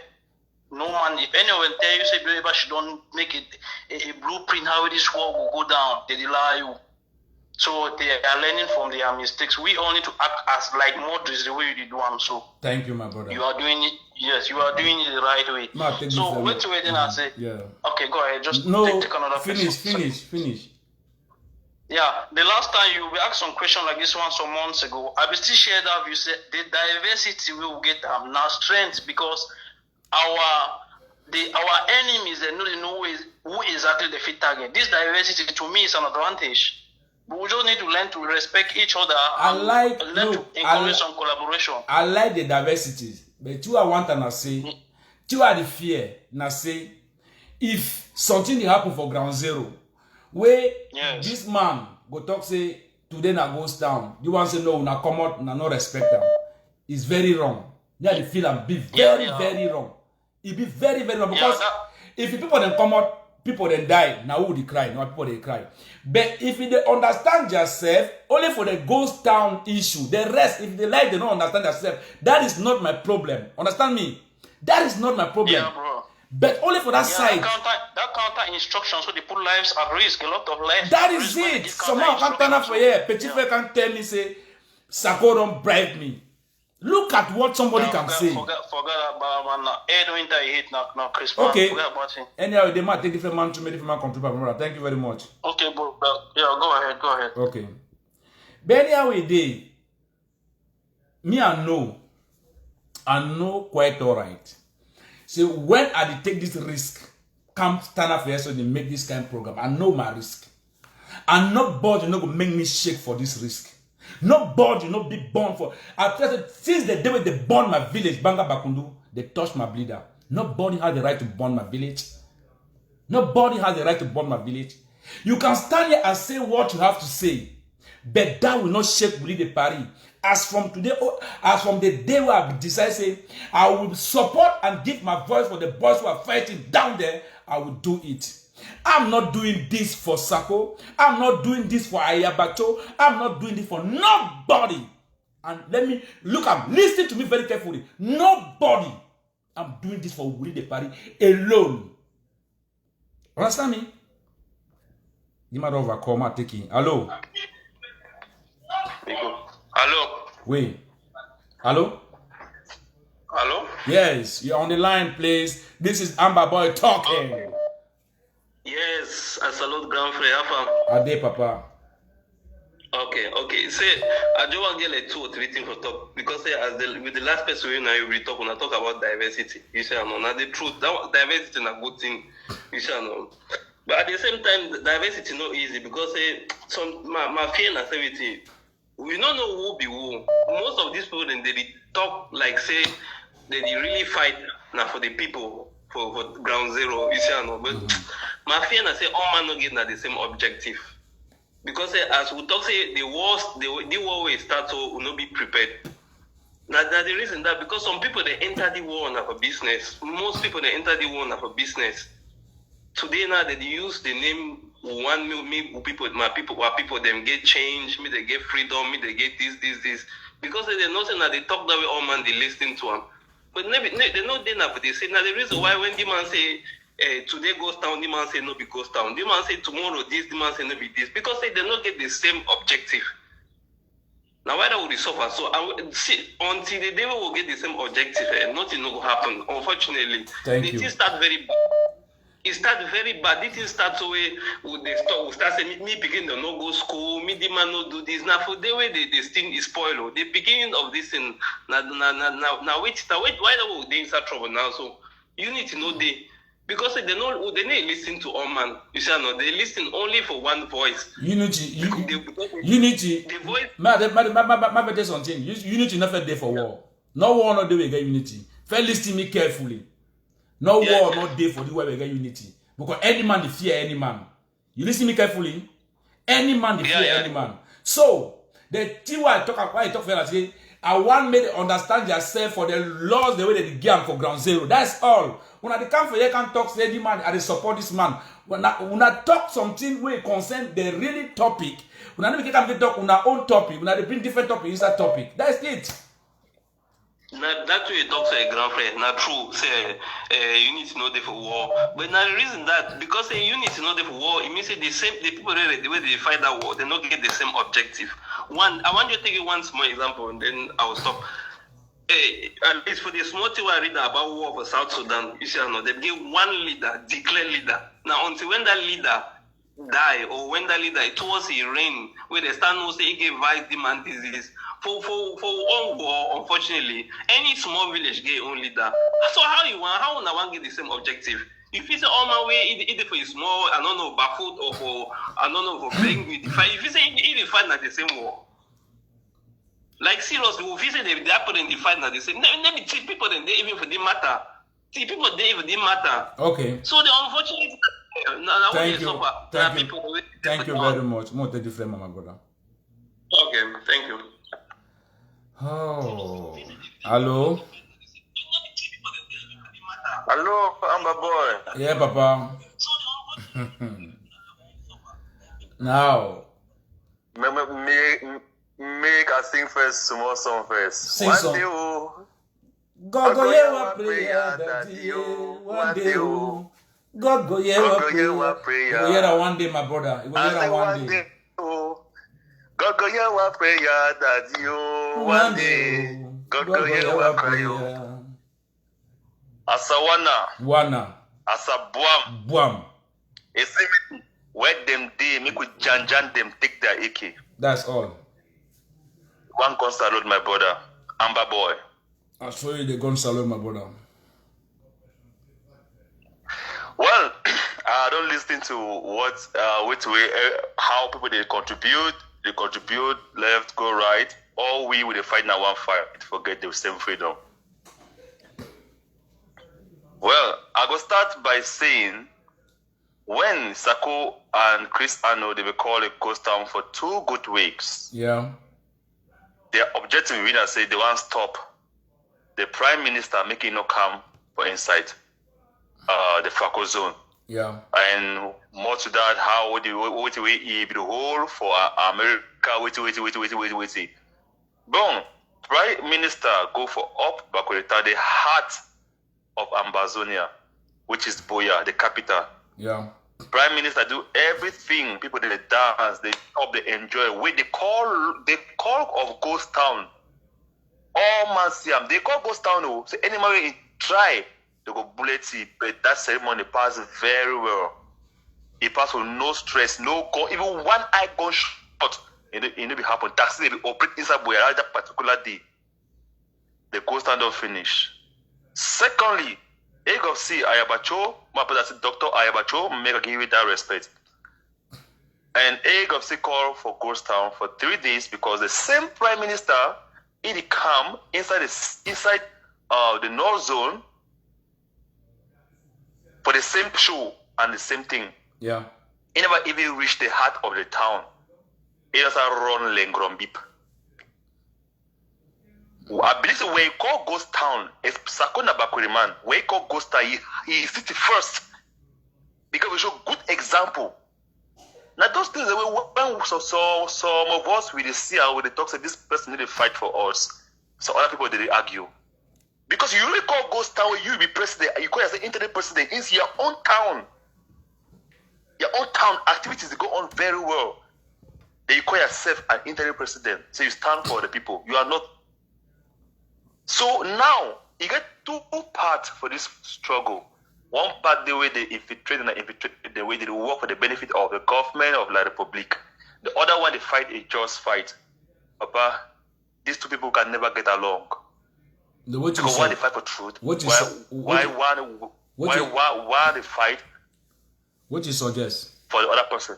No man, if anyone tell you say ever should not make it a blueprint how this war will go down, they lie you. So they are learning from their mistakes. We all need to act as like moderates the way you do them. So thank you, my brother. You are doing it. Yes, you are doing it the right way. Ma, so wait to wait, then I say. Yeah. Okay, go ahead. Just take another finish. Yeah, the last time you asked some question like this one some months ago, I will still share that you said the diversity we will get now strength because our enemies they know who exactly the fit target. This diversity to me is an advantage. But we just need to learn to respect each other and learn to encourage some collaboration. I like the diversities, but you are one to say, you are the fear. Now say, if something happen for ground zero, where this man go talk say today na goes down, you want to say no, na come out, na no respect them. It's very wrong. Yeah, the feel and be very wrong. It be very wrong because if the people then come out, people then die, now who they cry? Now people they cry. But if they understand yourself, only for the ghost town issue, the rest, if they like, they don't understand themselves, that is not my problem. Understand me? That is not my problem. Yeah, bro. But only for that side. That counter instruction, so they put lives at risk, a lot of lives. That is it. Someone can turn up for here. Petit Frere can tell me, say, Sako don't bribe me. Look at what somebody can say. Forget about man. Edwin that hit now, Chris. Okay. Forget about him. Anyhow, they might take different man to make different man contribute. Thank you very much. Okay, bro. Yeah, go ahead. Okay. But anyhow, me I know quite alright. So when I take this risk, come stand up here so they make this kind of program. I know my risk. And nobody no go make me shake for this risk. Nobody no be born for. I tell you, since the day when they burn my village, Banga Bakundu, they touch my bleeder. Nobody has the right to burn my village. Nobody has the right to burn my village. You can stand here and say what you have to say, but that will not shake Willie de Paris. As from today, as from the day where I decide, say, I will support and give my voice for the boys who are fighting down there, I will do it. I'm not doing this for Sako. I'm not doing this for Ayabacho. I'm not doing this for nobody. And let me look up, listen to me very carefully. Nobody. I'm doing this for Willie de Paris alone. Understand me? You might overcome my taking. Hello. Hello. Wait. Hello? Hello? Yes, you're on the line, please. This is Amber Boy talking. Yes, I salute Grand Frère. Ade, Papa. Okay. Say, I just want to get like 2 or 3 things for talk. Because say, with the last person we talk, when I talk about diversity, you say, no, not the truth. That diversity is a good thing. You say, no. But at the same time, diversity is not easy because my fear and everything. We don't know who be who. Most of these people, then they talk like say they really fight now for the people for ground zero. You see, no. But my fear and say all man not getting at the same objective because as we talk say the war will start, so will not be prepared. Now the reason that because some people they enter the war for business. Most people they enter the war for business. Today now they use the name. My people them get change, me they get freedom, me they get this. Because they know that they talk that way, all man they listen to them. But they know they never they say now the reason why when the man say today goes down, the man say no be goes down. The man say tomorrow this, the man say no be this. Because they don't get the same objective. Now why that would suffer? So see until the day we will get the same objective, nothing will happen. Unfortunately, it start very bad. It started very bad. It didn't start so way they start saying me begin to no go school, me the man no do this. Now for the way they still is spoil. The beginning of this thing now wait why they in such trouble now? So you need to know because they need listen to all man. You see no, they listen only for one voice. Unity. The voice. My better something. Unity not there for war. No war not there we get unity. Fair listen me carefully. No war, not day for the way we get unity. Because any man they fear any man. You listen me carefully. Any man they fear any man. So the thing why I talk for I say I want me to understand yourself for the laws the way they give for ground zero. That's all. When I come for here can talk say any man I support this man. When I talk something where concern the really topic. When I can talk on our own topic. When I bring different topic inside topic. That's it. Now, that way you talk to a Grand Frère, not true. Say you need to know the for war. But now the reason that because you need to know the for war, it means the people the way they fight that war, they not get the same objective. I want you to take you one small example and then I will stop. At least for the small thing I read about war for South Sudan, you see, they give one leader, declare leader. Now until when that leader die or when that leader towards he reign, where they stand no say he gave vice demand disease. For one war, unfortunately, any small village get own leader. So how one get the same objective? If you say all my way, either for a small, I don't know, Bafut or for I don't know for playing with the fight. If you say either fight at the same war, like seriously, if you say they happen in the fight at the same, let me see people then they even for the matter. See people they even the matter. Okay. So the unfortunate. Thank you very much. More than different, my brother. Okay, thank you. Oh, hello. Hello, Amba boy. Yeah, Papa. Now. Make I sing first, small song first. Sing One song. day, oh. God go hear our prayer, daddy. One day, oh. God go hear our prayer. You go hear that one day, my brother. You go hear that one day. Oh. God go hear our prayer, daddy. Oh. One day, God go hear our prayer. Asawana. Wana. Asabuam. Buam. It's where them day, make we jan them take their AK. That's all. One gun salute, my brother. Amba boy. I'll show you the gun salute, my brother. Well, I don't listen to what, which way, how people they contribute. They contribute left, go right. All we will fight now one fight. Forget the same freedom. Well, I go start by saying, when Sako and Chris Ano, they will call a ghost town for 2 good weeks. Yeah. Their objective, we not say they want to stop the Prime Minister making no come for inside the Franco zone. Yeah. And more to that, how would we be the whole for America? Wait. Boom. Prime Minister go for up Bakurita, the heart of Ambazonia, which is Boya, the capital. Yeah. Prime Minister do everything. People they dance, they up, they enjoy. Wait, they call of ghost town. All man see them. They call ghost town. Oh, so any man try, they go bullet it. But that ceremony passed very well. It passed with no stress, no gun, even one eye gun shot. It be happen. Taxi they be operate inside Boya that particular day. The ghost town don't finish. Secondly, Egg of C, Ayabacho, my brother Dr. Ayabacho, make a give it that respect. And Egg of C called for ghost town for 3 days because the same Prime Minister, he come inside the North Zone for the same show and the same thing. Yeah. He never even reached the heart of the town. He just run Lengrom Beep. I believe the way he call ghost town is Sakona Bakuriman. Where he call ghost town, he city first. Because we show good example. Now those things that when some of us we see how they talk say this person need to fight for us. So other people they argue. Because you really call ghost town where you be president, you call yourself internet president, it's your own town. Your own town activities they go on very well. Then you call yourself an internet president. So you stand for the people. You are not. So now you get 2 parts for this struggle. One part the way they infiltrate and infiltrate the way they work for the benefit of the government of La Republic. The other one they fight a just fight. Papa, these 2 people can never get along. Because one they fight for truth. Why they fight? What you suggest? For the other person.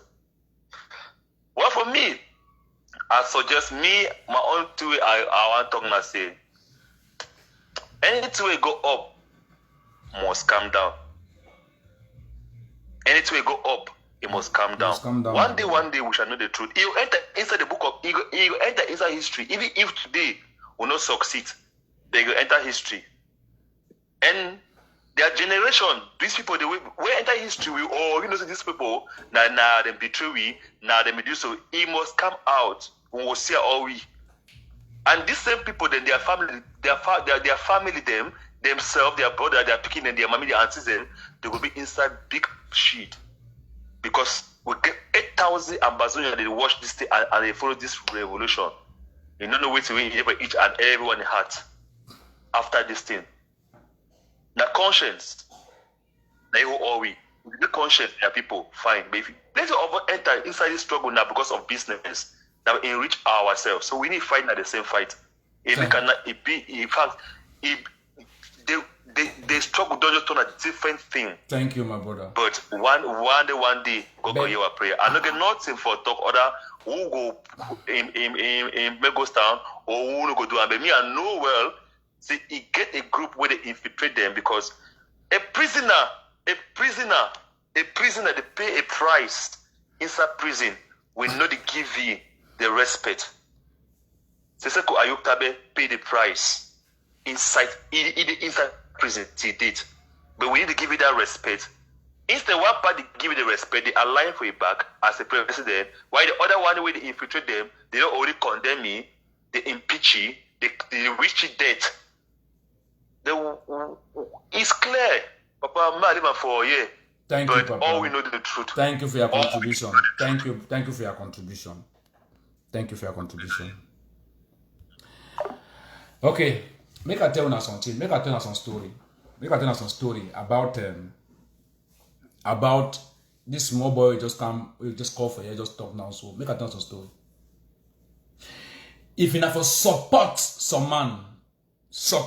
Well, for me, I suggest my own 2 I want to talk and say. Anything we go up must come down. Anything we go up, it must come down. One day we shall know the truth. You enter inside the book of you enter inside history. Even if today will not succeed, they will enter history. And their generation, these people, they will enter history. We all these people now they betray we, now they do so. It must come out. We will see all we. And these same people, then their family, their family, themselves, their brother, their picking, and their mommy, their aunties, them, they will be inside big shit. Because we get 8,000 Ambazonians, they watch this thing and they follow this revolution. You don't know where to win each and everyone heart after this thing. Now conscience, now you all we. If you conscience, there are people, fine. But if let's enter inside this struggle now because of business. That we enrich ourselves. So we need to fight at the same fight. If we cannot, in fact, they struggle don't just turn a different thing. Thank you, my brother. But one day, go hear our prayer. I don't get nothing for talk other who go in Megos town or who go do. But me, I know well. See, he get a group where they infiltrate them because a prisoner, they pay a price inside prison. We know they give you the respect. Seseko Ayuktabe paid the price inside prison till date. but we need to give you that respect. Instead, one party give you the respect, they align for you back as a president, while the other one, when they infiltrate them, they don't only condemn me, they impeach you, they reach you death. It's clear. Papa, I'm not even for a year. Thank you, Papa. All we know the truth. Thank you for your contribution. Thank you for your contribution. Thank you for your contribution. Okay, make I tell you something. Make I tell you some story. Make I tell you some story about this small boy who just call for you, just talk now. So make I tell you some story. If you never support some man, say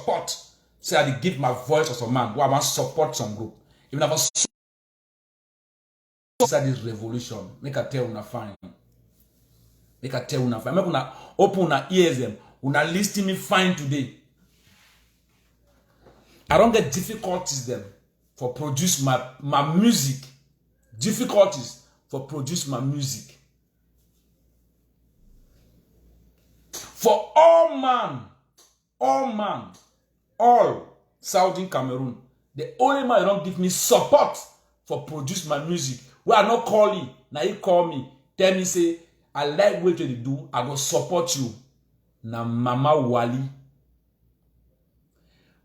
I give my voice to some man, who I want support some group. If you never support this revolution, make I tell you fine. Make I tell you fine. Make una open una ears them. Una listen me fine today. I don't get difficulties them for produce my music. Difficulties for produce my music. For all Southern Cameroon, the only man don't give me support for produce my music. Where I not calling, now he call me, tell me say, I like what you do, I go support you. Na Mama Wali.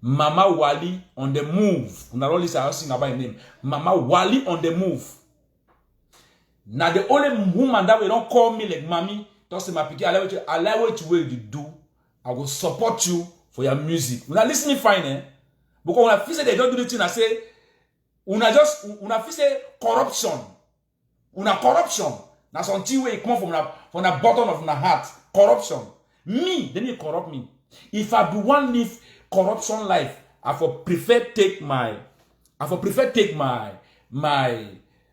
Mama Wali on the move. Una only say I sing about her name. Mama Wali on the move. Now the only woman that we don't call me like mommy, don't say my picky, I like what you do. I will support you for your music. Una listen me fine, eh? Because when I feel say they don't do the thing, I say, una feel say corruption. Una corruption. Now something where it come from the bottom of my heart. Corruption. Me, then you corrupt me. If I be one live corruption life, I for prefer take my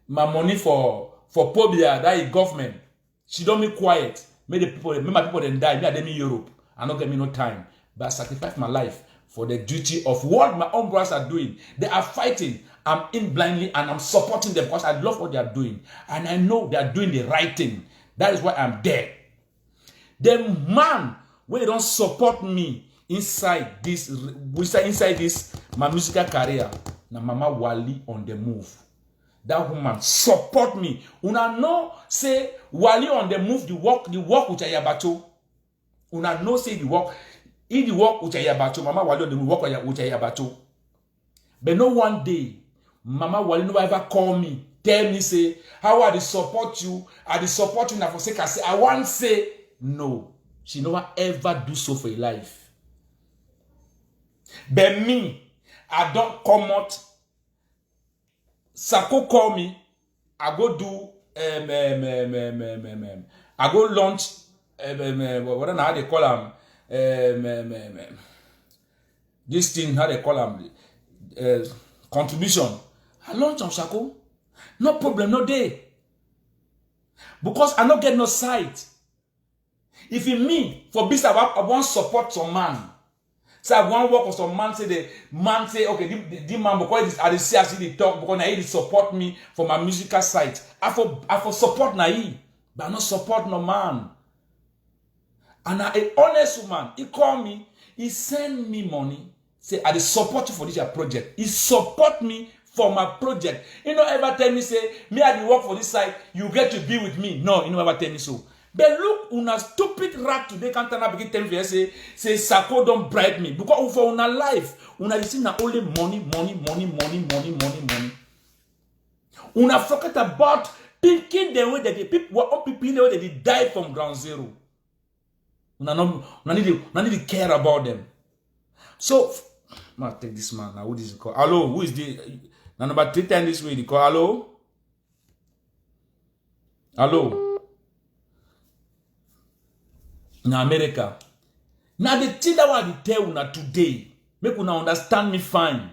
money for Pobia, that is government. She don't be quiet. Make my people then die. Me and them in Europe. I don't get me no time. But I sacrifice my life for the duty of what my own brothers are doing. They are fighting. I'm in blindly and I'm supporting them because I love what they are doing. And I know they are doing the right thing. That is why I'm there. The man, when they don't support me inside this, my musical career, na Mama Wali on the move. That woman support me. Una know say Wali on the move, the work with Ayabacho. Una know say the work with Ayabacho. Mama Wali on the move, work with Ayabacho. But no one day, Mama Wali no ever call me, tell me say, how I support you? I support you now for sake I say, I want say, no. She never ever do so for your life. But me, I don't come out. Sako call me. I go do I go launch what how they call them this thing how they call them contribution. I launch on Sako. No problem, no day. Because I don't get no sight. If in me, for this, I want support some man. So I want work with some man, say the man say, okay, the man, because I see the talk, because I need support me for my musical side. I for support Nai, but I not support no man. And an honest woman, he call me, he send me money, say, I support you for this project. He support me for my project. You know, ever tell me, say, me I work for this side, you get to be with me. No, you know, ever tell me so. But look, una stupid rat today can't turn up begin tell me say Sako don't bribe me. Because for una life, una is na only money. Una forget about thinking the way that the people in the way that they die from ground zero. Una need to care about them. So, I'll take this man now. Who is it called? Hello, who is the number 3 times this way? They call hello. In America. Now the thing that I want to tell you today, make you understand me fine.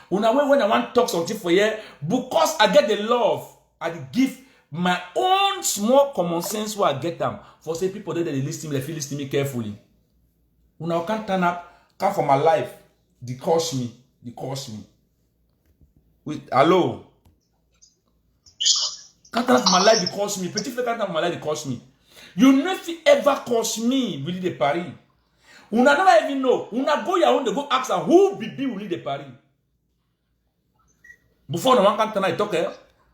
When I want to talk something for you, because I get the love, I give my own small common sense where I get them. For say people that they listen me, they feel listen me carefully. When I can't turn up, come for my life, they cost me. Wait, hello. Can't turn up for my life, they cost me. Petit frère can't turn up for my life, they cost me. You never ever cost me Willie de Paris. Una never even know. Una go your own, they go ask her who be Willie de Paris. Before no one can tonight talk, eh?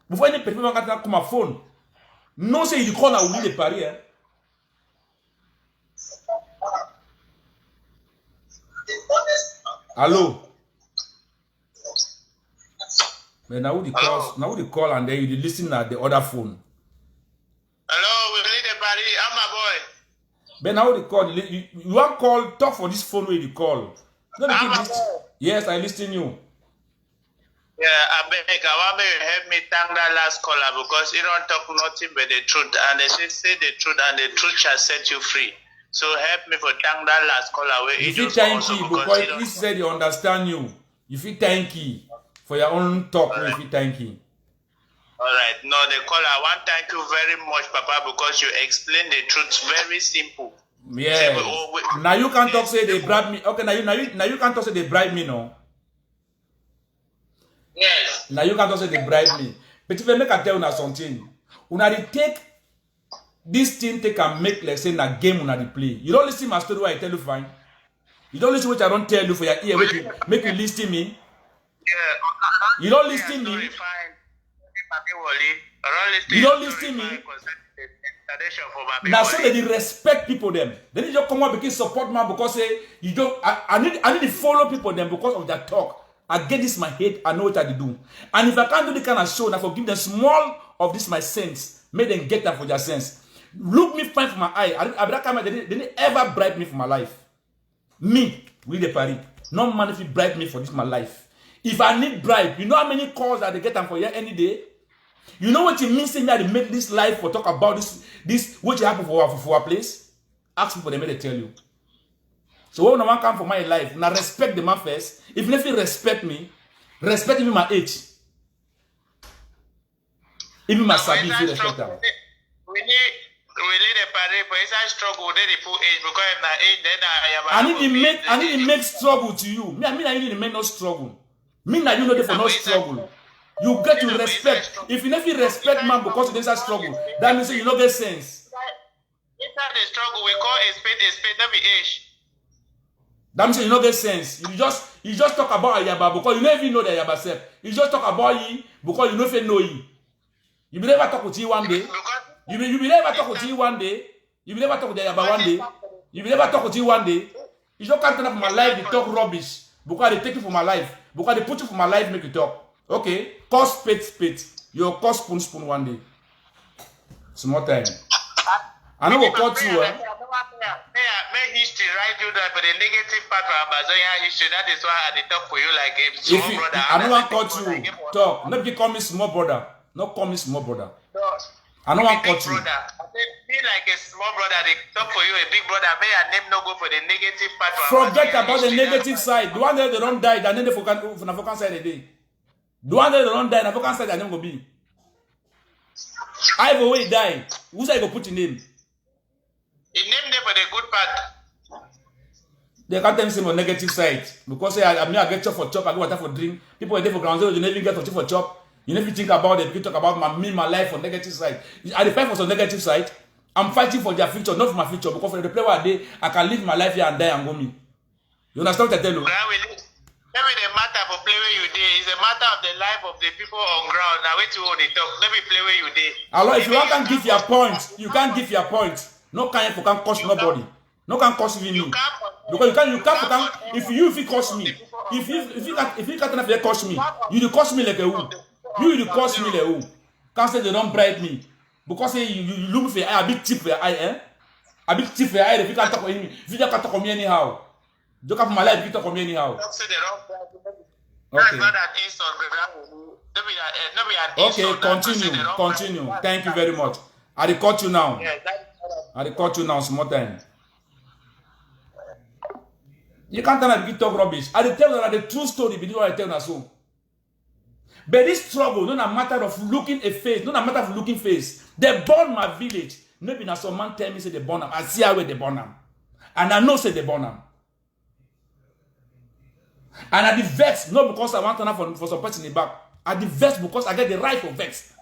Before any person can come my phone. No say you call na Willie de Paris, eh? Hello. But now the call and then you listen at the other phone. Hello, Willie de Paris, I'm my boy. But now the call, you want call, talk for this phone where you call. Yes, I listen you. Yeah, I beg, I want you to help me thank that last caller because he don't talk nothing but the truth. And they say the truth and the truth shall set you free. So help me for thank that last caller. Where You feel thank you because he said he understand you. You feel thank you for your own talk. Right. You feel thank you. All right. No, the caller, I want to thank you very much, Papa, because you explained the truth very simple. Yeah. Now you can't talk say they bribe me. Okay, now you can't talk say they bribe me, no. Yes. Now you can't talk say they bribe me. But if I make a tell you something, when I take this thing, take and make like say a game when I play. You don't listen my story. I tell you fine. You don't listen what I don't tell you for your ear. Make you listen me. Yeah. You don't listen me. You don't listen me. Now so they respect people them. They need to come up because support man because say you don't. I need to follow people them because of their talk. I get this my head. I know what I do. And if I can't do the kind of show, I forgive them small of this my sense. Make them get that for their sense. Look me fine for my eye. They didn't ever bribe me for my life. Me, Willie de Paris. No man if you bribe me for this my life. If I need bribe, you know how many calls that they get them for here any day? You know what it means saying that they make this life for talk about this what happened for our place? Ask people, they may tell you. So when one come for my life, now respect the man first. If you respect me my age. Even my sabi, if you respect them. We need the Paris for inside struggle. They the full age because if na age then I need to make struggle to you. Me I need to make no struggle. Me na you know for no struggle. You get to respect. If you never respect man because there's a struggle, that means you don't get sense. Inside the struggle, we call a spade, every age. That means you don't get sense. You just talk about Ayaba because you don't even know the Ayaba self. You just talk about you because you don't even know you. You will never talk with you one day. You will never talk with you one day. You will never talk with Ayaba one day. You will never talk with you one day. You just can't turn up my life, they talk rubbish. Because they take you for my life. Because they put you for my life, make you talk. Okay, cause spade. You'll cause spoon one day. Small time. I know we'll cut you, eh? Make history right you that for the negative part of Amazonian history. That is why I talk for you like a small brother. I know I cut you. Talk. Nobody call me small brother. Not call me small brother. I know I cut you. Be like a small brother. They talk for you a big brother. May your name not go for the negative part. Forget about the negative side. The one that they don't die, and then they focus side a day. The one that they don't die, and focus side, and then go be. Either way, die. Who's I go put in name? The name there for the good part. They can't tell me some negative side because I get chop for chop, I go water for drink. People are there for ground zero, you never even get for chop for chop. You never think about it. You talk about my life for negative side. I fight for some negative side. I'm fighting for their future, not for my future. Because for the play one day, I can live my life here and die and go me. You understand what I tell you? Maybe the matter for play where you day is a matter of the life of the people on ground. Now wait to hold it talk. Let me play where you day. Allah, if you can't give your point, you can't give your point. No can cost nobody. No can cost even me. Because you can't if you cost me. If you can't cost me, you cost me like a who. You cost me like who. Can't say they don't bribe me. Because you look for a big tip for your eye, eh? A big tip for your eye if you can't talk to me. If you can't talk to me anyhow. Joke up my life, you talk to me anyhow. Okay. Okay, continue. Thank you very much. I record you now. I record you now small time. You can't tell me talk rubbish. I tell you the true story before I tell you so. But this struggle, not a matter of looking a face, not a matter of looking face. They born my village. Maybe now some man tell me say they born them. I see how they born them. And I know say they born them. And I the vex, not because I want to have for some person in the back. I the vex because I get the right for vex.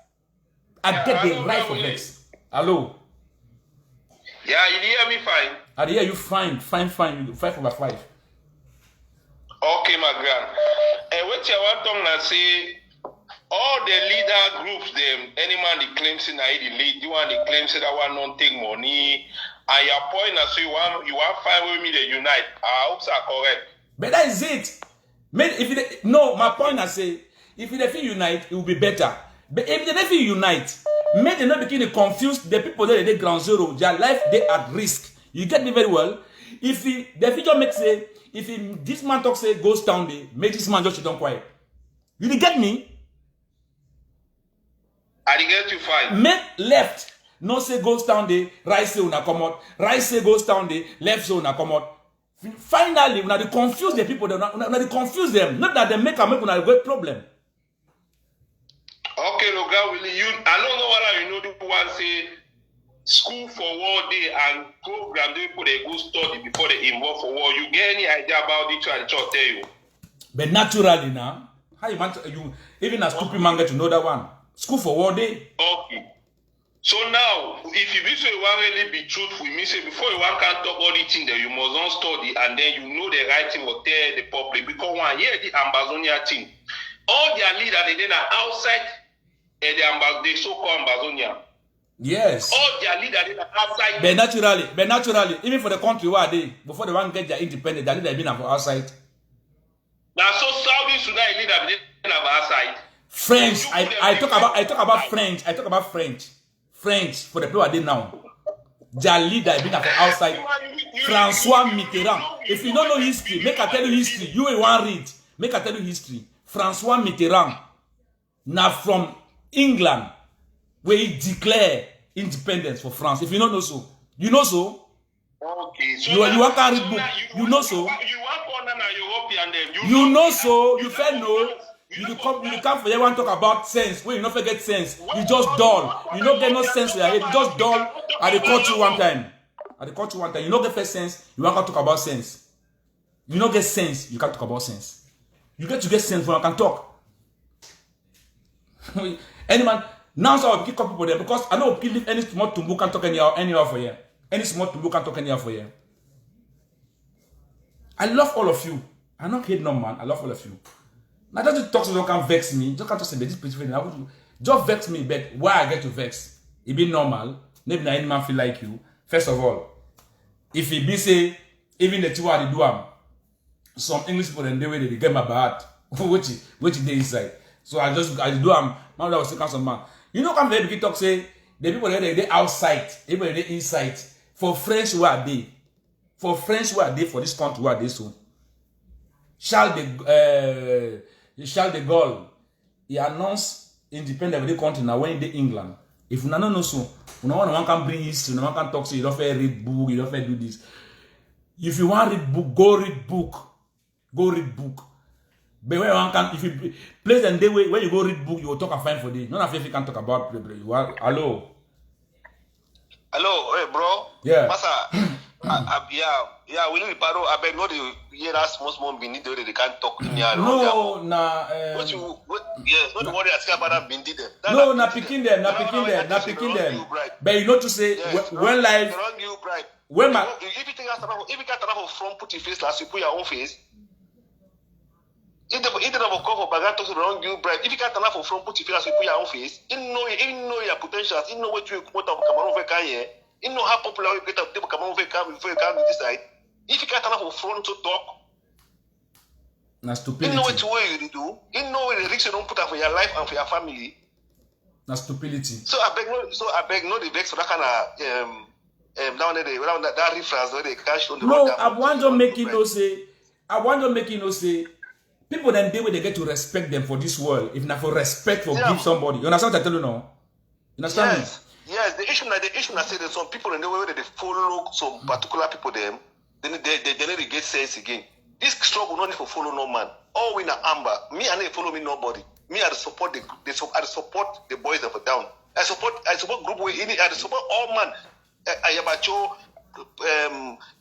I get the right for vex. Hello? Yeah, you hear me fine? I hear you fine. You 5/5. Okay, my grand. And what you want to say, all the leader groups, them, any man they claim say na he the lead, the one they claim say that one don't take money, and your point na so you want find with me they unite. I hope so correct. But that is it. No, my point I say, if they feel unite, it will be better. But if they don't feel unite, make them not begin to confuse the people that they ground zero, their life they at risk. You get me very well. If the future makes say, if this man talk say goes down there, make this man just sit down quiet. You did get me? I did get you fine. Make left, no say goes down there, right say una come out, right say goes down there, left say una come out. Finally, when they confuse the people, when they confuse them, not that they make a great problem. Okay, Loga, I don't know whether you know the one say school for war day and program they people they go study before they involve for war. You get any idea about it? I just tell you. But naturally now, how you even a stupid man get to know that one? School for war day. Okay. So now, if you say you want really be truthful, you say before you want can talk all the things that you must not study, and then you know the right thing will tell the public. Because one year the Ambazonia thing, all their leaders they then are outside the so-called Ambazonia. Yes. All their leaders they are outside. But naturally, even for the country where they before they want to get their independence, their leader been for outside. Now so Saudi Sudan leader been outside. French. I talk about French. I talk about French. French for the people I did now. Their leader been from outside. Francois Mitterrand. If you don't know history, make I tell you history. You will want read. Make I tell you history. Francois Mitterrand. Now from England, where he declare independence for France. If you don't know so, you know so. Okay. So you want to read book. You know so. You want European them. You know so. You fair know. You come for everyone talk about sense. When you not forget sense, you just dull. You don't get no sense in your head. You just dull. I dey caught you one time. You don't get first sense. You want to talk about sense. You don't get sense. You can't talk about sense. You get to get sense when I can talk. Any man now so I will keep people there because I know if any small tumbu can talk anyhow for here. Any small tumbu can talk anyhow for here. I love all of you. I don't hate no man. I love all of you. Now just talk so you can vex me. Just can't say this people. Just vex me, but why I get to vex? It be normal. Maybe not any man feel like you. First of all, if he be say even the two they do some English people and the way they get my bad, which they inside. So I do now that I was saying some man. You know come very big talk say the people they outside, people they inside. For French who are they? For French who are they for this country who are they so? Charles de Gaulle, he announced independence of the country now when in England. If you don't know so, you know one can bring history, no one can talk so you don't read book, you don't do this. If you want to read book, go read book. Go read book. But when one can, if you place and day when you go read book, you will talk a fine for this. None of you can talk about hello. Hello, hey bro. Yeah. Masa, yeah, we need paro. I beg not the hear that small bindi they can't talk in here. No, na. Yes, not worry asking about that bindi them. No, na picking them. But you know to say when life. When my if you think if you can't have front put your face last you put your own face. If the of cover bagat to wrong you bright. If you can't have front put your face last you put your own face. You know your potentials. You know what you want of Cameroon for Kanye. You know how popular you get up to Cameroon before you come to this side. If you can't have front to talk. Na stupidity. You know what way you do. You know the risks you don't put up for your life and for your family. Na stupidity. So I beg no the vex for that kind of down there that reference where they cash on the no, I want to make you know say people then they get to respect them for this world. If not for respect for give somebody. You understand what I tell you now? You understand me? Yes, the issue I say that some people in the way that they follow some particular people them, then they need to get sense again. This struggle not need to follow no man. All we na amber. Me and they follow me nobody. Me I support I support the boys that are down. I support group way in it. I support all man. Ayabacho,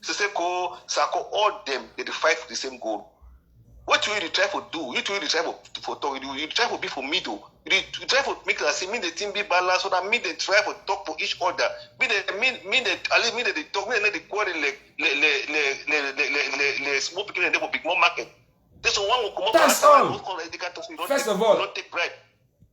Siseko, Sako, all them they fight for the same goal. What you really try to do, you really try for talk, you try to be for middle. You try to make us see me the team be balanced so that me they try to talk for each other. Me they talk, me they quarrel le small people and they will big more market. That's one will come up. That's all. First of all, not take bread.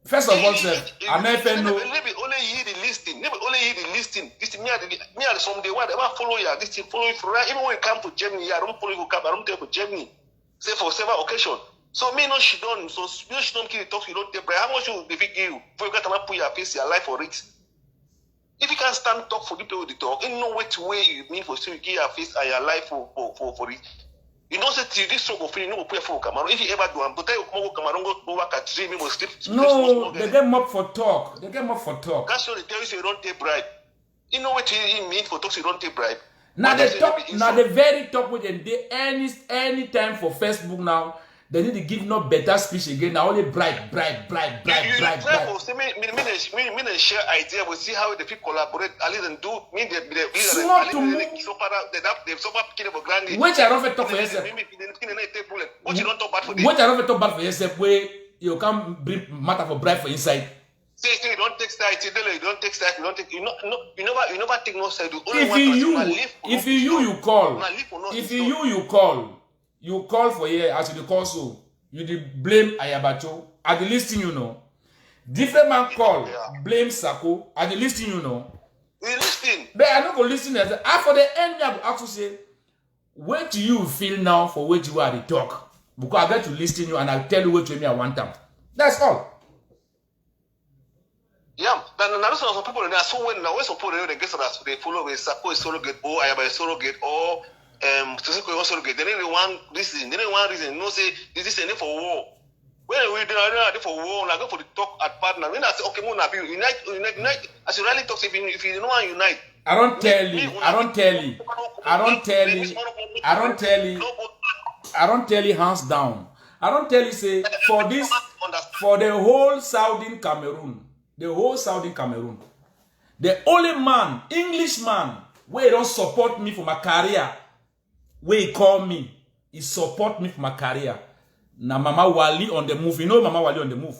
First of all, sir, I never know. Maybe only hear the listing. Maybe only hear the listing. This me are some day one. I follow you. This thing follow you for right. Even when you come to Germany, I don't follow you. I don't take to Germany. Say for several occasions. So me no she don't. So me no she don't kill the talk. You don't take. How much you give you? For you got to put your face, your life for it. If you can't stand talk for the people with the talk, in no way you mean for you give your face and your life for it. You know, say this struggle for you no pay for Cameroon. If you ever do, but tell you come Cameroon go back at 3 me sleep. No, they get mob for talk. They get mob for talk. That's what they tell you. So you don't take bribe. You know what you mean for talk? So you don't take bribe. Now they talk. Now the very talk with them. They any time for Facebook now. They need to give no better speech again. Now only bribe. You try for say me share idea. We see how the people collaborate. At least do me the small to me. Which I don't talk for yourself. What you don't talk bad for this. Which I don't talk bad for yourself. Where you can't bring matter for bribe for inside. Say you don't take side. You don't take side. You don't take. You never take no side. If you call. You call for here as you call so. You blame Ayabacho. At the listing, you know. Different man call, blame Sako. At the listing, you know. We listen. But I don't go listen. For the end, I will actually say, what do you feel now for what you are to talk? Because I get to listen you and I'll tell you what you mean at one time. That's all. Yeah, but now some people are so when some people they follow with Sako is surrogate or Ayaba is surrogate or also get they didn't want reason. No say this is enough for war. When we do for war, I go for the talk at partner. When I say okay, unite. As you really talk, if you don't want to unite. I don't tell you hands down. I don't tell you say for this for the whole Southern Cameroon. The only man, Englishman, where don't support me for my career. Where he call me, he support me for my career. Now Mama Wali on the move. You know Mama Wali on the move.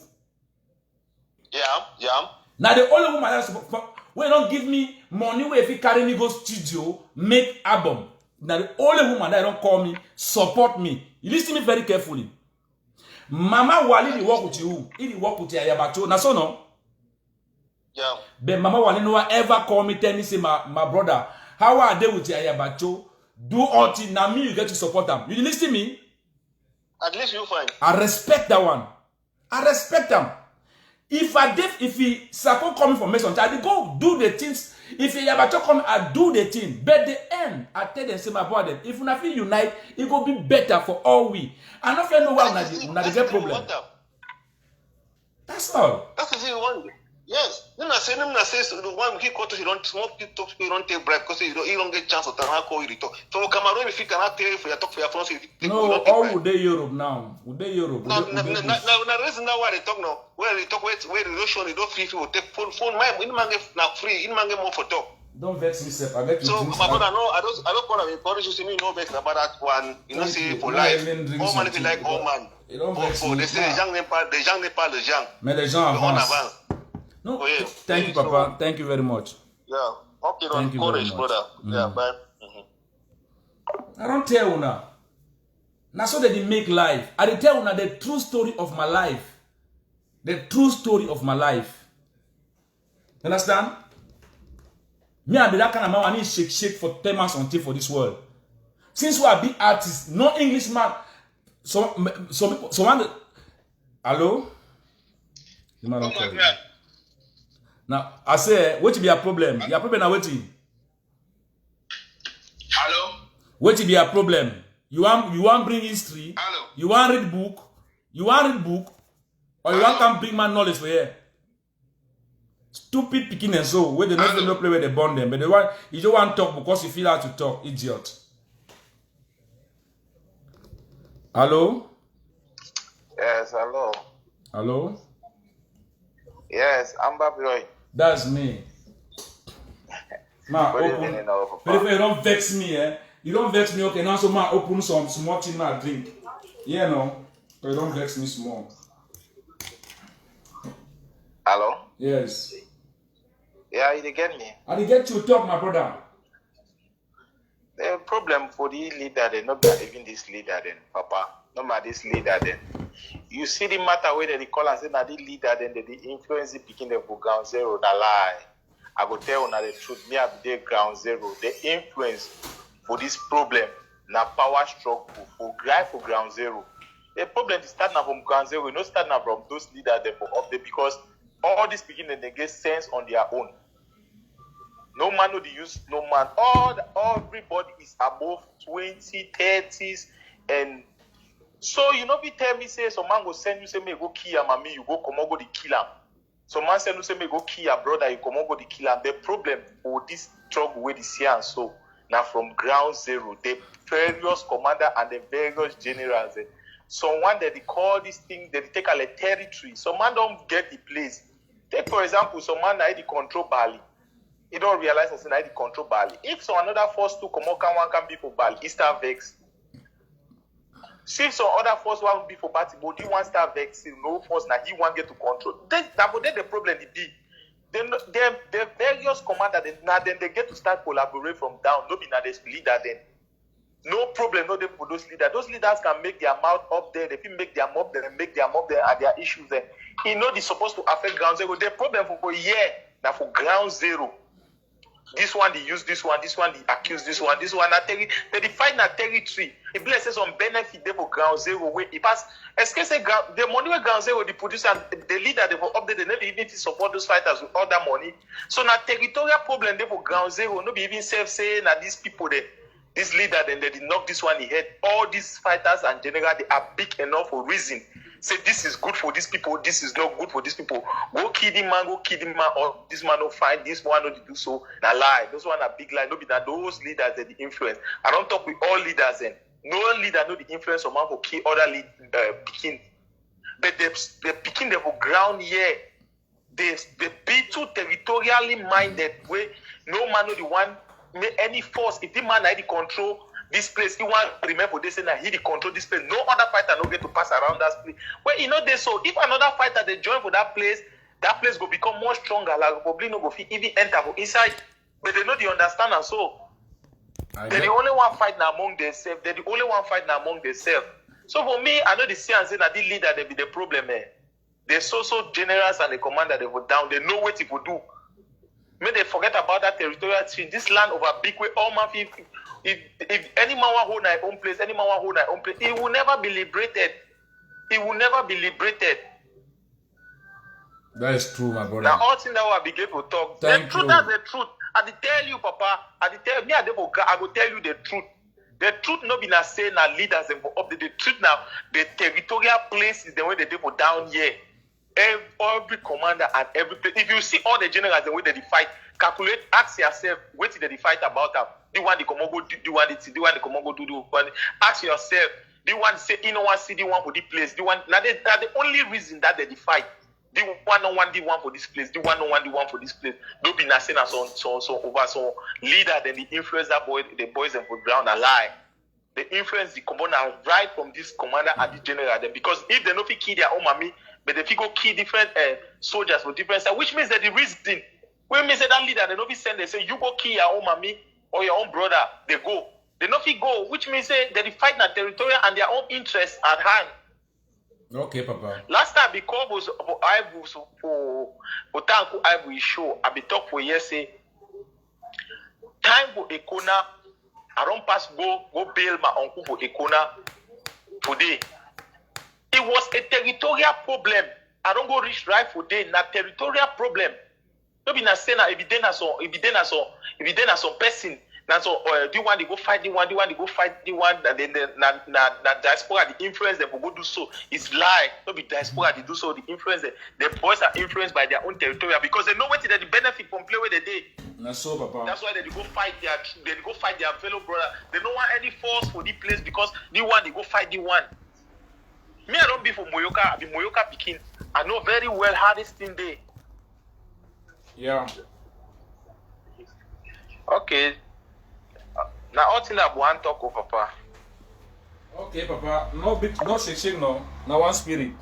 Yeah. Now the only woman that support, where don't give me money where if he carry me go studio, make album. Now the only woman that don't call me, support me. You listen to me very carefully. Mama Wali he work with you. He work with Ayabacho. Now so no. Yeah. But Mama Wali no one ever call me tell me say my brother, how are they with Ayabacho? Do all things now me you get to support them. You listen to me? At least you find. I respect that one. I respect them. If he Sako coming from Mason, I go do the things. If he Ayabacho come, I do the thing. But the end, I tell them say my brother, if we not unite, it will be better for all we. I don't know why we not get problem. That's all. That's the thing you want. Yes. Them not say the one he call to you don't smoke you talk you don't take bribe because you don't get chance to call you talk. So Cameroon if you cannot pay for your talk for your France no, all would they Europe now. Would they Europe? No, the reason now why they talk now, where they talk where the Russian they don't free people take phone my in man get now free, in man get more for talk. Don't vex me, sir. I get you. So my brother, no, I don't want to encourage you to me no vex about that one. You know, say for life. All man if you like all man. They say les gens n'aiment pas les gens. Mais les gens avancent. No, thank you, Papa. Thank you very much. Yeah. Okay, thank you courage, very much. brother. Yeah, bye. I don't tell you now. Now so that they make life. I dey tell you now the true story of my life. The true story of my life. You understand? Me I be that kind of man. I need shake for 10 months until for this world. Since we are big artists, no Englishman. Someone. Hello. Oh my God. Now, I say, what will be a problem? Your problem now waiting. Hello? What will be a problem? You want bring history? Hello? You want read book? Or you want come bring my knowledge for here? Stupid picking and so, where they not even play where they born them, but they want you don't want to talk because you feel how to talk, idiot. Hello? Yes, hello. Hello? Yes, I'm Babiroy. That's me. Ma, open. But if you don't vex me, you don't vex me, okay, now so ma open some small thing I drink. Yeah, no. But you don't vex me small. Hello? Yes. Yeah, you get me? I did get you to talk, my brother. The problem for the leader, then not even this leader, then, Papa. Not my this leader, then. You see the matter where they call and say na the leader, then they influence the picking them for ground zero. Na lie. I go tell you now the truth. Me I be there ground zero. The influence for this problem na power struggle for ground zero. The problem is starting from ground zero. We not starting from those leaders they for up there because all these beginning they get sense on their own. No man know the use, no man. Everybody is above 20, 30s, and so you know be tell me say some man go send you say me go kill your mommy, you go come on go the kill him. Some man send you say me go kill your brother, you come on go the kill him. The problem for this struggle with this year and so now from ground zero, the various commander and the various generals. Someone that they call this thing, they take a territory. Some man don't get the place. Take for example, some man that they control Bali. You don't realize that they control Bali. If so another force to come out, one can be for Bali, Eastern Vex. See some other force one will be for Bati, but he wants to Vex, no force now he want get to control. Then the problem is be. Then the various commander then they get to start collaborate from down. No be now the leader then. No problem, no them for those leaders. Those leaders can make their mouth up there. They can make their mouth there and make their mouth there and their issues there. You know they're supposed to affect ground zero. The problem for a year now for ground zero. This one they use this one they accuse this one they define a territory. It blesses on benefit there for ground zero where it pass. The money where ground zero the producer and the leader they will update, they never even support those fighters with all that money. So now territorial problem there for ground zero, no be even self saying that these people there. This leader, then they did knock this one in the head. All these fighters and general, they are big enough for reason. Say this is good for these people, this is not good for these people. Go kill the man, or this man don't find, this one don't do so. Now lie, those one are big lie. No be that those leaders that the influence. I don't talk with all leaders then. No leader know the influence of man for kill other Peking. But the Peking they for ground here. They be too territorially minded where no man know the one. Any force, if the man had the control this place, he want to remember they say that he control this place. No other fighter no get to pass around that place. Well, you know they so if another fighter they join for that place will become more stronger. Like probably no go fit even enter for inside. But they know they understand and so they're the only one fighting among themselves. They're the only one fighting among themselves. So for me, I know the see and say that the leader they be the problem. They're so generals and the commander they go down. They know what to do. May they forget about that territorial thing. This land over big way, all man, if any man want hold their own place, any man want hold their own place, it will never be liberated. It will never be liberated. That is true, my brother. Now, all things that we begin to talk. Thank the truth, you. that's the truth. I tell you, Papa. I will tell you the truth. The truth not be na say na leaders and up the truth now. The territorial place is the way they do down here. Every commander and every place. If you see all the generals the way they fight, calculate, ask yourself, what did they fight about them? The one they come on go do one, the one they come on go do one. Ask yourself, the one say you know one see the one for the place, the one now that's the only reason that they fight. The one on one, the one for this place, the one on one, the one for this place. Don't be nothing as so over so leader then the influence that boy, the boys and for ground a lie. The influence the commander right from this commander and the general then because if they no fit kill their own mommy. But if you go kill different soldiers for different sides, which means that the reason, when means that leader, they don't be send, they say, you go kill your own mommy or your own brother, they go. They don't go, which means that they fight in territorial and their own interests at hand. Okay, Papa. Last time, because was for Tanku Ivory show, I be talk for years, say, time for Ekona, I don't pass go bail my uncle for Ekona today. It was a territorial problem. I don't go reach right for day. Not territorial problem. No be na say na if you na some person. Na so the one they go fight the one they go fight the one, and then na diaspora the influence them go do so. It's lie. No be diaspora they do so. The influence the boys are influenced by their own territorial because they know what they benefit from play where they did. Na so, Papa. That's why they go fight their fellow brother. They don't want any force for the place because the one they go fight the one. Me, I don't be for Moyoka. I be Moyoka Peking. I know very well how this thing day. Yeah. Okay. Now, all thing I want talk over, Papa. Okay, Papa. No big, no shake, no. Now one spirit.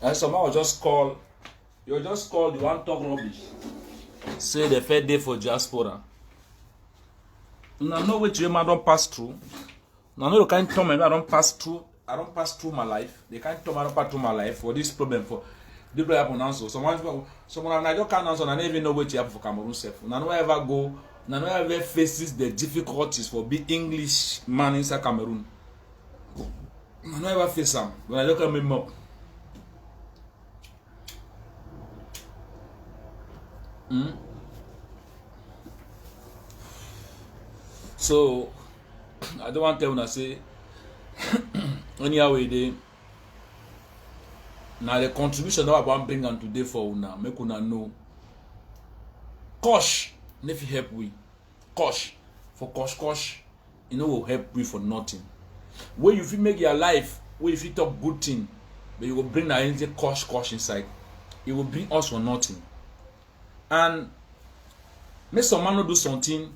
And someone will just call. You just call the one talk rubbish. Say the fair day for diaspora. Now know what you don't pass through. Now know the kind of time I don't pass through. I don't pass through my life. The kind of time I don't pass through my life for this problem for the problem happen also. Someone I just can't answer. I don't even know what you have for Cameroon self. Now no ever go. Now no ever faces the difficulties for being English man inside Cameroon. Now no ever face them. When I look at me up. So I don't want to tell you say anyhow we dey. Now the contribution that I want bring on today for una make una know. Kosh, if you help we, kosh for kosh, you know will help we for nothing. Where you feel make your life, where you feel talk good thing, but you will bring that anything kosh inside. It will bring us for nothing. And make some man not do something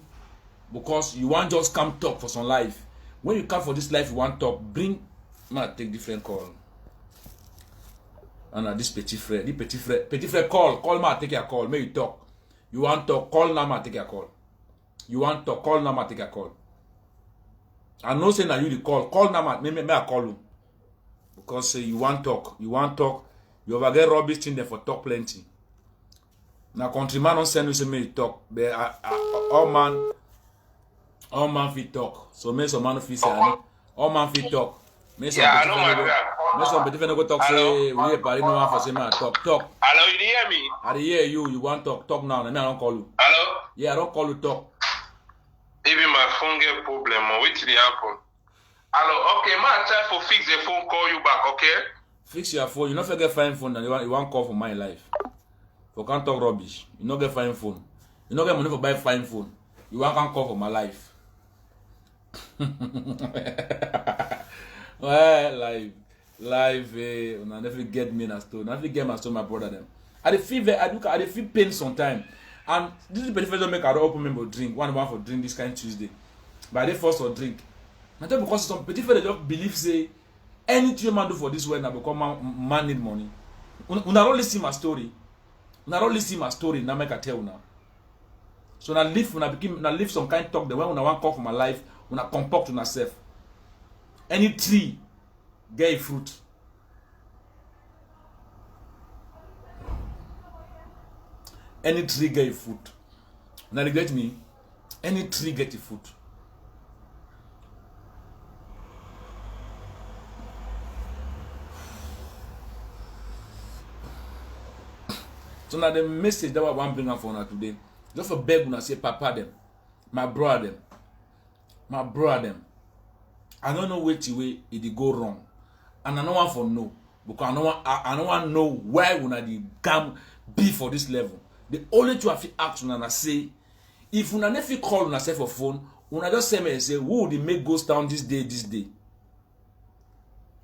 because you want just come talk for some life. When you come for this life, you want talk, bring man take different call. And this petit frère call man take your call, make you talk. You want talk, call now man take your call. You want talk, call now man take your call. I know say now you the call now man, may I call you. Because you want talk, you over get rubbish thing there for talk plenty. Now countryman don't send you say me talk, but all man fit talk. So make some man fit say all man fit talk. Make some petit friend go talk say we party no one for say man talk. Hello, you hear me? I dey hear you want talk now, and I don't call you. Hello? Yeah, I don't call you talk. Maybe my phone get problem or what did happen? Hello, okay, man, try for fix the phone, call you back, okay? Fix your phone. You not forget fine phone and you want call for my life. For can't talk rubbish. You not get fine phone. You not get money for buy fine phone. You want can't call for my life. Well, life, una never get me in a stone. Never get my stone, my brother them. I feel pain sometimes. And this is the first don't make I don't open member drink. One for drink this kind Tuesday. But they force for drink. Not because some petit friend just believe say anything man do for this world now because man need money. Una don't listen my story. Una don't listen my story. Now make I tell now. So now live some kind talk the way una want call for my life. Una compact to yourself. Any tree get a fruit. Any tree get a fruit. Now you get me? Any tree get a fruit. So now the message that I want to bring up for now today, just for beg when I say Papa them, my brother them. I don't know which way it go wrong. And I don't want to know. Because I don't want to know why when I come be for this level. The only thing I feel ask when I say, if una never call on yourself a phone, una just say me and say, who would make goes down this day?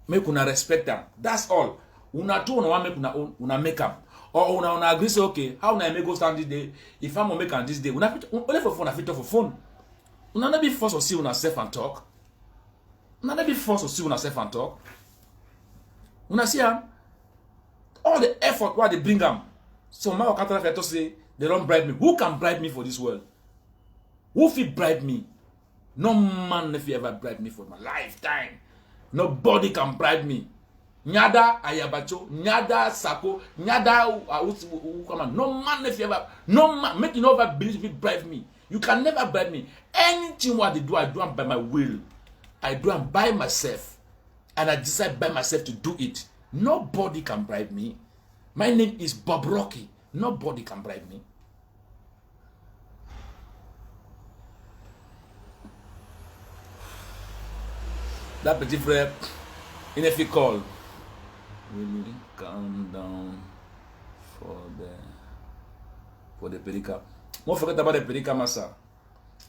Make una respect them. That's all. Una two una make una make up. Or una agree say okay, how una make goes down this day? If I'm gonna make on this day, una fit only for phone, I fit talk for phone. Una not be forced to see una self and talk. Una not be forced to see una self and talk. Una see all the effort what they bring them. So my Okatara to say they don't bribe me. Who can bribe me for this world? Who will bribe me? No man if you ever bribe me for my lifetime. Nobody can bribe me. Nyada Ayabacho, Nyada Sako, Nyada no man if you ever, no man make you never believe you bribe me. You can never bribe me. Anything what they do, I do it by my will. I do it by myself. And I decide by myself to do it. Nobody can bribe me. My name is Bob Rocky. Nobody can bribe me. That petit frère, if you call, will calm down for the pedicab. Don't forget about the pedicab, massa.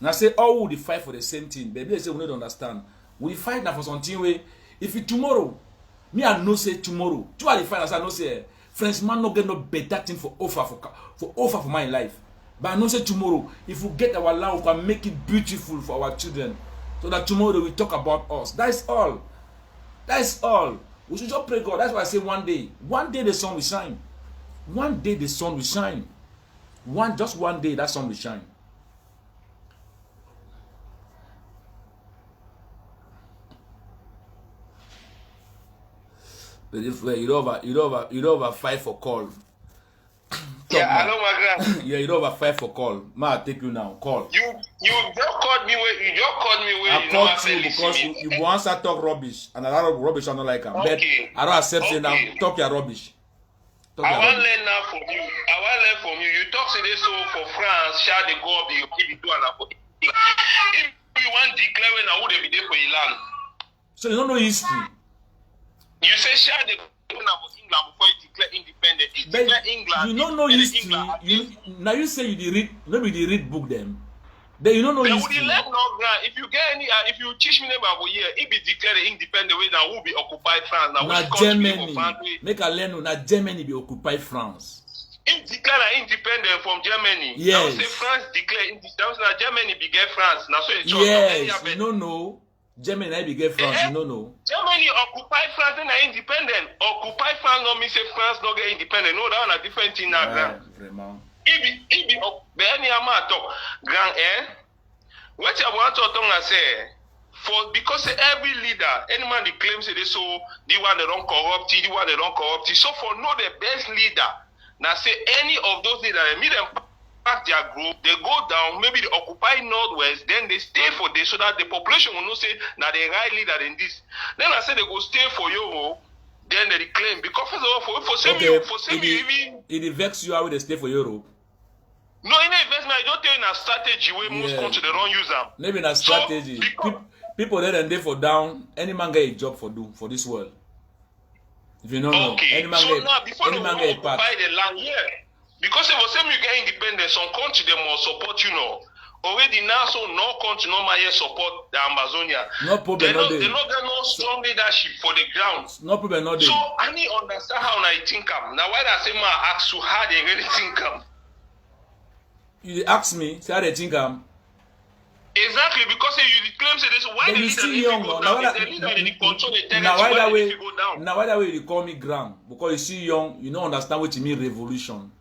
Now say, oh, we fight for the same thing. Baby, they say we don't understand. We fight now for something way. If it tomorrow, me I no say tomorrow. You are the fight, I no say French man no get no better thing for offer for my life. But I know say tomorrow, if we get our land, we can make it beautiful for our children. So that tomorrow we talk about us. That's all. That's all. We should just pray God. That's why I say one day the sun will shine. One day the sun will shine. Just one day that sun will shine. You don't over fight for call. Yeah, I know my grand. Yeah, you don't over fight for call. Ma, I take you now. Call. You just called me where I called you because you once I talk rubbish and a lot of rubbish I don't like them. Okay. But I don't accept it now. Okay. Talk your rubbish. I want to learn now from you. You talk today so for France, shall they go up the do and if you want declare when I would be there for Ilan. So you don't know history. You say shall they go about England before you declare independent. You declare England. You don't know history. Now you say you did read, maybe they read book them. Then you don't know history. If you get any, if you teach me about here, if you declare the independent way, now will be occupied France. Now Germany. Make a learn now Germany be occupied France. If declare independent from Germany, yes. Now say France declare independent. Now Germany beget France. Now so it's yes, you don't know. Germany I beget France. You don't know. Germany occupied France and are independent. Occupied France no mean say France no get independent. No, that one a different thing now. Vraiment. If any amount of grand what I want to talk and say for because every leader, any man that claims they so the one they don't corrupt, the one they don't corrupt. So for know the best leader, now say any of those leaders, meet them back their group, they go down, maybe they occupy Northwest, then they stay for this so that the population will not say now the right leader in this. Then I say they go stay for Europe, then they claim because first of all for some even it vex you how they stay for Europe. No, in investment, I don't tell you in a strategy where most countries they don't use them. Maybe in a strategy. So, people there and they for down, any man get a job for this world. If you don't know, any man so get now before any man get a part. Buy the land here. Because if you get independence, some country they must support you know. Already now, so no country no man here support the Amazonia. No problem, no day. They don't get no strong leadership for the ground. No problem, no day. So I need understand how I think am. Now why I say man ask you how they really think am. You ask me, say how they think am. Exactly, because you claim say this why the leader young, go now down. why The leader they control the territory. now why that way? Go down. Now why that way you call me grand? Because you see young, you don't understand what you mean revolution.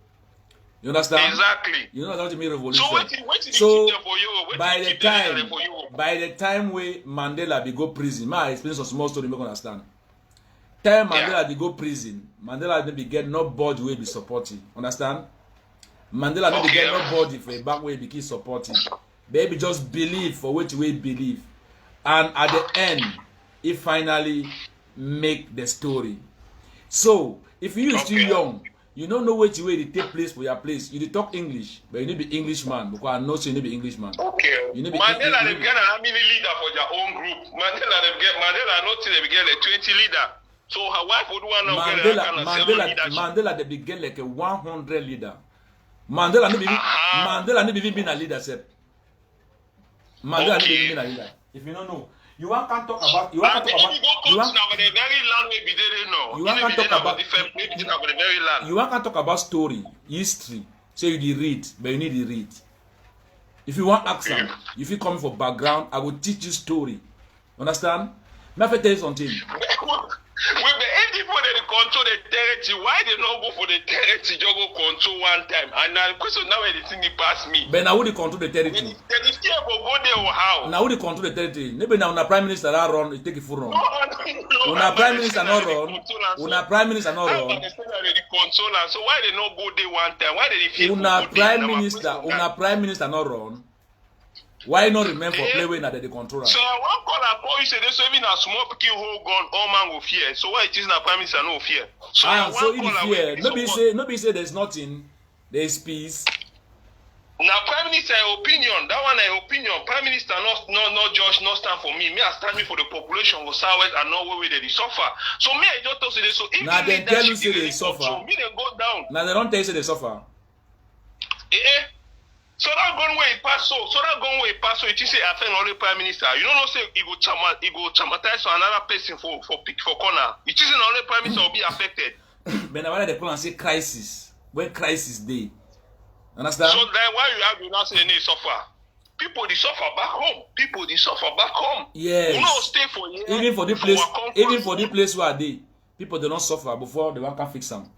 You understand? Exactly. You don't understand what you mean revolution. So what so for you? by the time we Mandela be go prison, my explain some small story make understand. Time Mandela be go prison, Mandela no be get nobody wey be supporting. Understand? Mandela no be get nobody for a back way be keep supporting. Baby just believe for which way believe, and at the end, he finally make the story. So if you still young, you don't know which way they take place for your place. You talk English, but you need to be Englishman because I know so you need to be Englishman. Okay. You need to be Mandela they get how many leader for their own group? Mandela not till they get like 20 leader. So her wife would want to Mandela they begin like a 100 leader. Mandela no be even being a leader, sir. Mandela no be even being a leader. If you don't know, you want to talk about you want to talk about story, history. So you read, but you need to read. If you want accent, if you come for background, I will teach you story. Understand? Let me tell you something. With the people that control the territory, why they not go for the territory? Just go control one time. And now the question now when the thing pass me. But now who they control the territory? Then if they go there or how? Now who they control the territory? Maybe now prime minister that run, you take it full run. Una prime minister not run. Una prime minister not run. So why they not go there one time? Why they feel Una prime minister not run. Why not remember for play when that they control? So I want call you say this even a small picking whole gun, all man will fear. So why it is not prime minister no fear? So so in fear. Nobody say there's nothing. There's peace. Now prime minister opinion, that one opinion. Prime minister not judge, not stand for me. Me I stand me for the population of Southwest and not where they suffer. So me I just tell you so if now they tell you say they suffer. So me they go down. Now they don't tell you say they suffer. So that gun way pass so that gun way pass so it is say affect only prime minister. You don't know say he go traumatize to another person for corner. It isn't only prime minister will be affected. But now why they call and say crisis? When crisis day. Understand? So then why you have not say they suffer? People they suffer back home. Yes. You know stay for here. Even for the place where they people they don't suffer before they can fix them.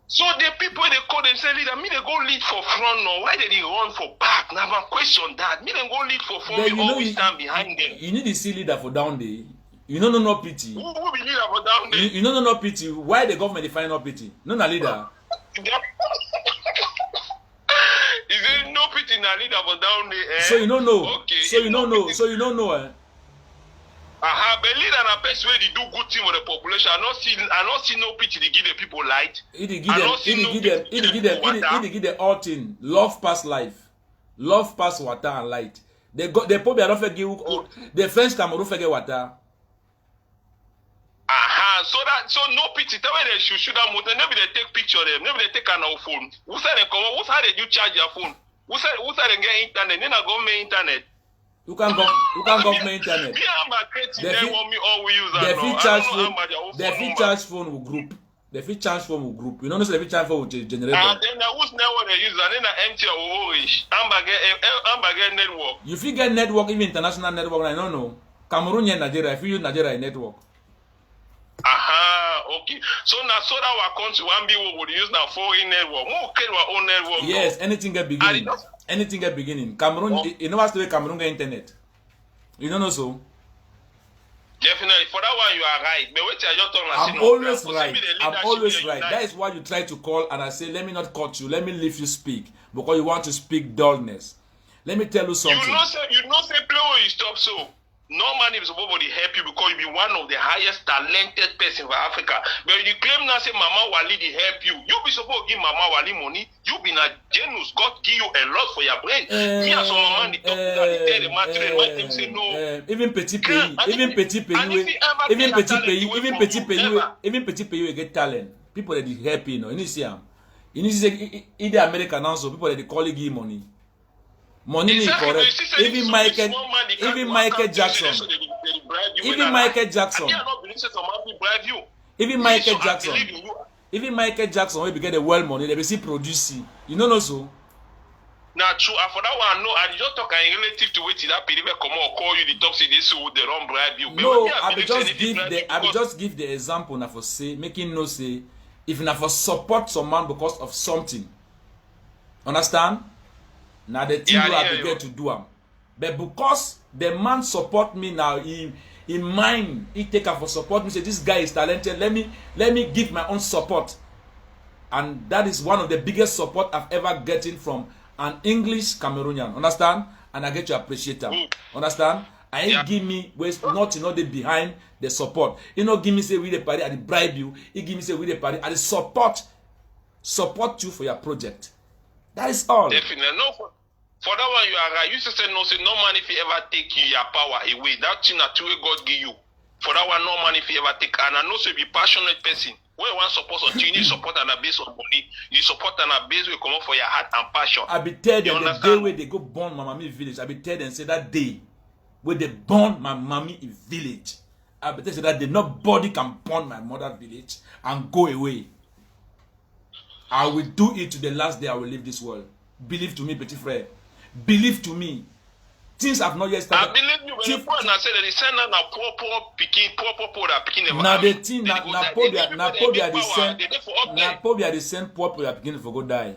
So the people they call themselves leader, me they go lead for front now. Why did they run for back? Now I question that. Me they go lead for front, we always stand behind them. You need to see leader for down there. You know no pity. Who be leader for down there? You know no pity. Why the government define no pity? No na leader. Is there no pity na leader for down there? So you don't know. Okay. So you don't know. So you don't know. Aha, but leader na person wey dey do good thing for the population. I not see no pity to give the people light. He give them all thing. Love pass life. Love pass water and light. They probably don't forget the French Cameroon forget water. Aha, so no pity. Tell me they shoot that motor. Maybe they take picture of them. Maybe they take an old phone. Who said they come? Who said they do charge your phone? Who said they get internet? They not government internet. You can government internet. Me and my creative, they want me all we use. The free charge phone. The free charge phone will group. The free charge phone will group. You know, the free charge phone will generate. And then who's network they use? And then empty or orange. Amberger network. You fit get network, even international network. I don't know. Cameroon and Nigeria. If you use Nigeria network. Aha, okay. So now, so that our country one be we would use now foreign network. More create our own network. Yes, anything get beginning. Anything get beginning. Cameroon, you know what's the way Cameroon get internet? You don't know so? Definitely. For that one, you are right. But wait till I just talk. I'm always right. I'm always right. That is why you try to call and I say, let me not cut you. Let me leave you speak. Because you want to speak dullness. Let me tell you something. You know say play when you stop so. No man is supposed to help you because you be one of the highest talented person for Africa. But you claim now say Mama Wali they help you. You be supposed to give Mama Wali money. You be not generous. God give you a lot for your brain. Me as some man they talk that they tell the man them say no. Even petit pays, even petit pays get talent. People that they help you know. You see am. You need to say in the American also people that they call give money. Money is correct. Even Michael Jackson. Even Michael Jackson when we get the world money, they be see producing. You know so. Now true. For that one, no. I just talk in relative to wait till that people come or call you the top say this so they don't bribe you. No, I will just give the example now for say making no say if na for support some man because of something. Understand? Now the thing I get to do am. But because the man support me now, in mind, he take up for support me. Say this guy is talented. Let me give my own support, and that is one of the biggest support I've ever gotten from an English Cameroonian. Understand? And I get to appreciate them. Understand? I ain't give me waste nothing behind the support. You know, give me say we the party, I bribe you. He give me say we the party, I support you for your project. That is all. Definitely. No, for that one, you are right. You say no man if he ever take you your power away. That thing that God give you. For that one, no man if he ever take. And I know so be passionate person. When one support on you need support on a base of money. You support on a base will come up for your heart and passion. I be tell them the day where they go born my mommy village. I be tell them say that day where they born my mommy in village. I be tell them that day nobody can born my mother village and go away. I will do it to the last day I will leave this world. Believe to me, petit frère. Believe to me. Things have not yet started. I believe you when the poor now say that they send out poor picking that picking. Now the thing na pobia the send poor people picking for go die.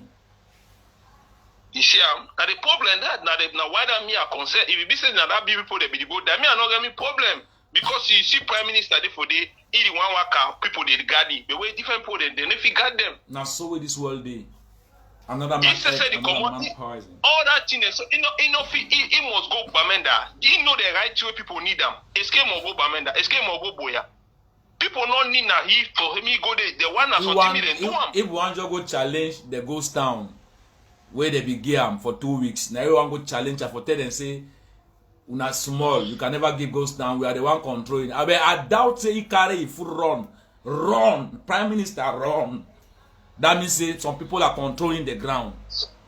You see, now the problem that now why that me are concerned. If you be saying that people they be the go die, me are not get me problem because you see Prime Minister they for the one worker people they guard it. The way different people they if you guard them. Now so with this world day. Another man poison. All that thing, so he must go Bamenda. He know the right way people need them. Escape must go Bamenda. Escape must go Boya. People not need na he for him go there. The one that's what they do. If one just go challenge the ghost town where they be game for 2 weeks. Now everyone go challenge her for tell them say una small. You can never give ghost town. We are the one controlling. I doubt say he carry if run. Prime Minister run. That means say some people are controlling the ground.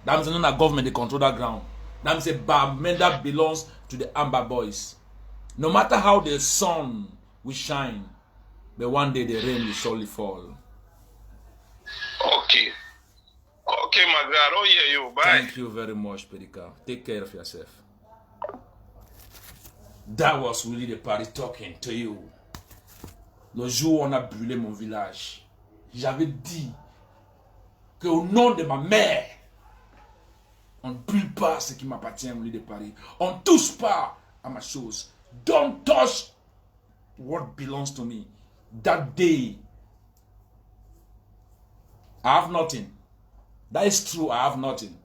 That means not a government they control that ground. That means say Bamenda belongs to the Amber Boys. No matter how the sun will shine, but one day the rain will surely fall. Okay, my God. Oh yeah, you. Bye. Thank you very much, Pedika. Take care of yourself. That was really the party talking to you. Le jour où on a brûlé mon village, j'avais dit que au nom de ma mère, on ne brûle pas ce qui m'appartient au lit de Paris. On ne touche pas à ma chose. Don't touch what belongs to me. That day, I have nothing. That is true, I have nothing.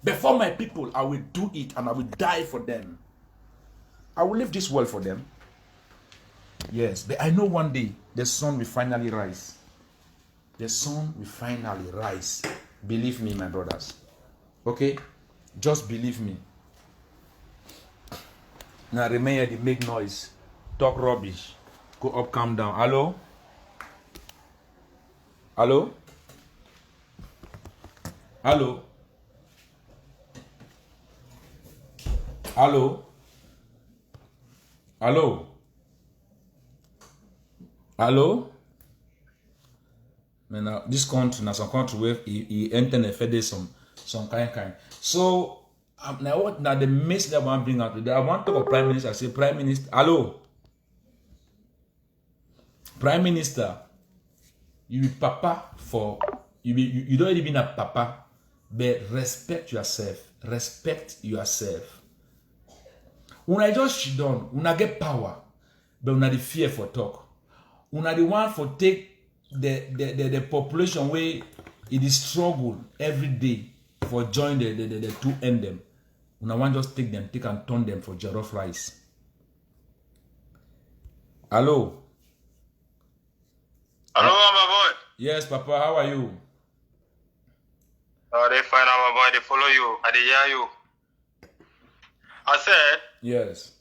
Before my people, I will do it and I will die for them. I will leave this world for them. Yes, but I know one day the sun will finally rise. The sun will finally rise. Believe me, my brothers. Okay? Just believe me. Now remain here, they make noise. Talk rubbish. Go up, calm down. Hello? Hello? Hello? Hello? Hello? Hello? Now this country, now some country where he enter and fed some kind. So now what now the message that I want to bring out today, I want to talk about Prime Minister. I say Prime Minister, hello? Prime Minister, you be papa for you don't even a papa, but respect yourself. Respect yourself. When I just shit down, when I get power, but when I the fear for talk. When I the one for take the population where it is struggle every day for join the two end them. When I want just take them, take and turn them for jollof rice. Hello? Hello, my boy. Yes, Papa, how are you? Oh, they find out, my boy. They follow you. I they hear you. I said, Yes.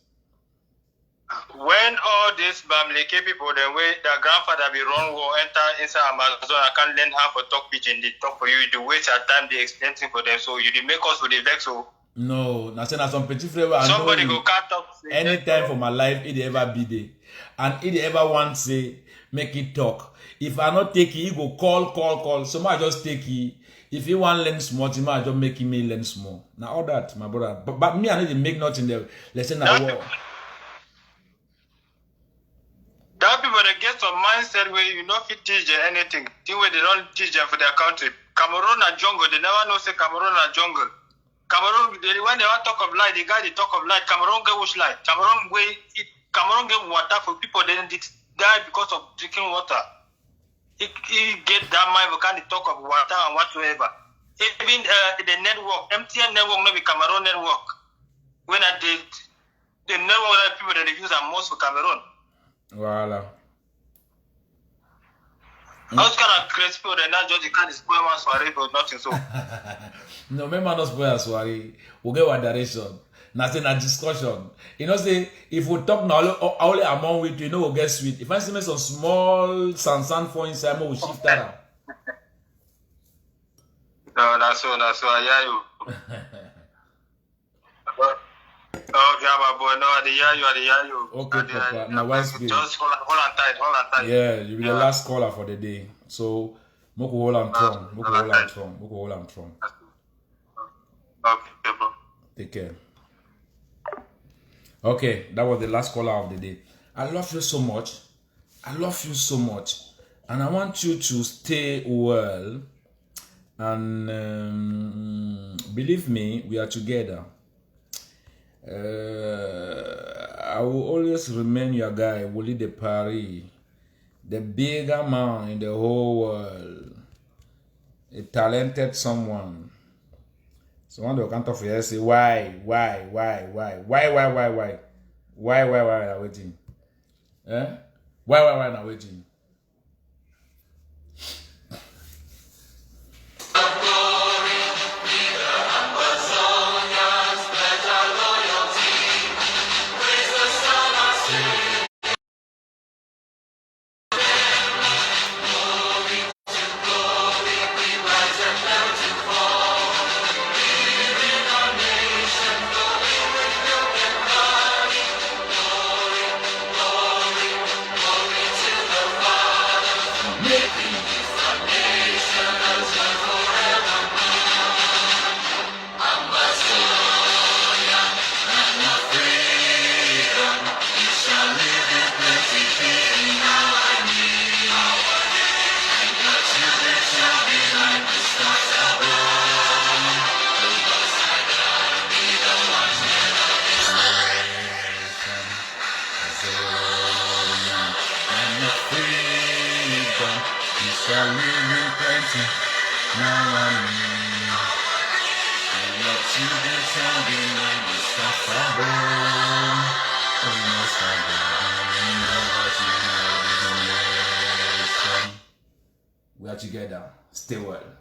when all these Bamileke people, the way their grandfather be run war, enter inside Amazon, I can't learn how to talk pidgin. They talk for you. You waste your time. They explain things for them. So you they make us with the vex. So No, na say na some petit frère. somebody go cut talk. Anytime for my life, it ever be there. And it ever want say, make it talk. If I not take it, he go call. So I just take it. If you want learn small, you might just make me learn small. Now all that, my brother. But me, I need to make nothing there. Let's say now war. That people they get some mindset where you know if you teach them anything, the way they don't teach them for their country. Cameroon and jungle, they never know say Cameroon and jungle. Cameroon, when they want talk of light, the guy they talk of light. Cameroon get which light? Cameroon get water for people. They didn't die because of drinking water. He get that mind. We can't talk of water and whatsoever. Even the network, MTN network, no be Cameroon network. When I did the network that people that they use are most for Cameroon. Voila. Those kind of crazy people, they're not just the kind of spoil one soiree, but nothing so. No, remember not spoil soiree. We get one direction. Now say na discussion. You know say if we talk now only among with you know we'll get sweet. If I see me some small sand for inside, we shift that. No, that's so. I hear you. Okay, my boy. No, I hear you. Okay, Papa. Now one speed. Just hold on tight. Yeah, you'll be the last caller for the day. So, Moko hold on strong. Okay, bro. Take care. Okay, that was the last caller of the day. I love you so much. And I want you to stay well. And believe me, we are together. I will always remain your guy, Willie de Paris, the bigger man in the whole world, a talented someone. So one day I can't talk for you, say why now waiting? Why now waiting? are living plenty. Now I'm and your children singing and the suffer born. Oh, you must have been. We are together. Stay well.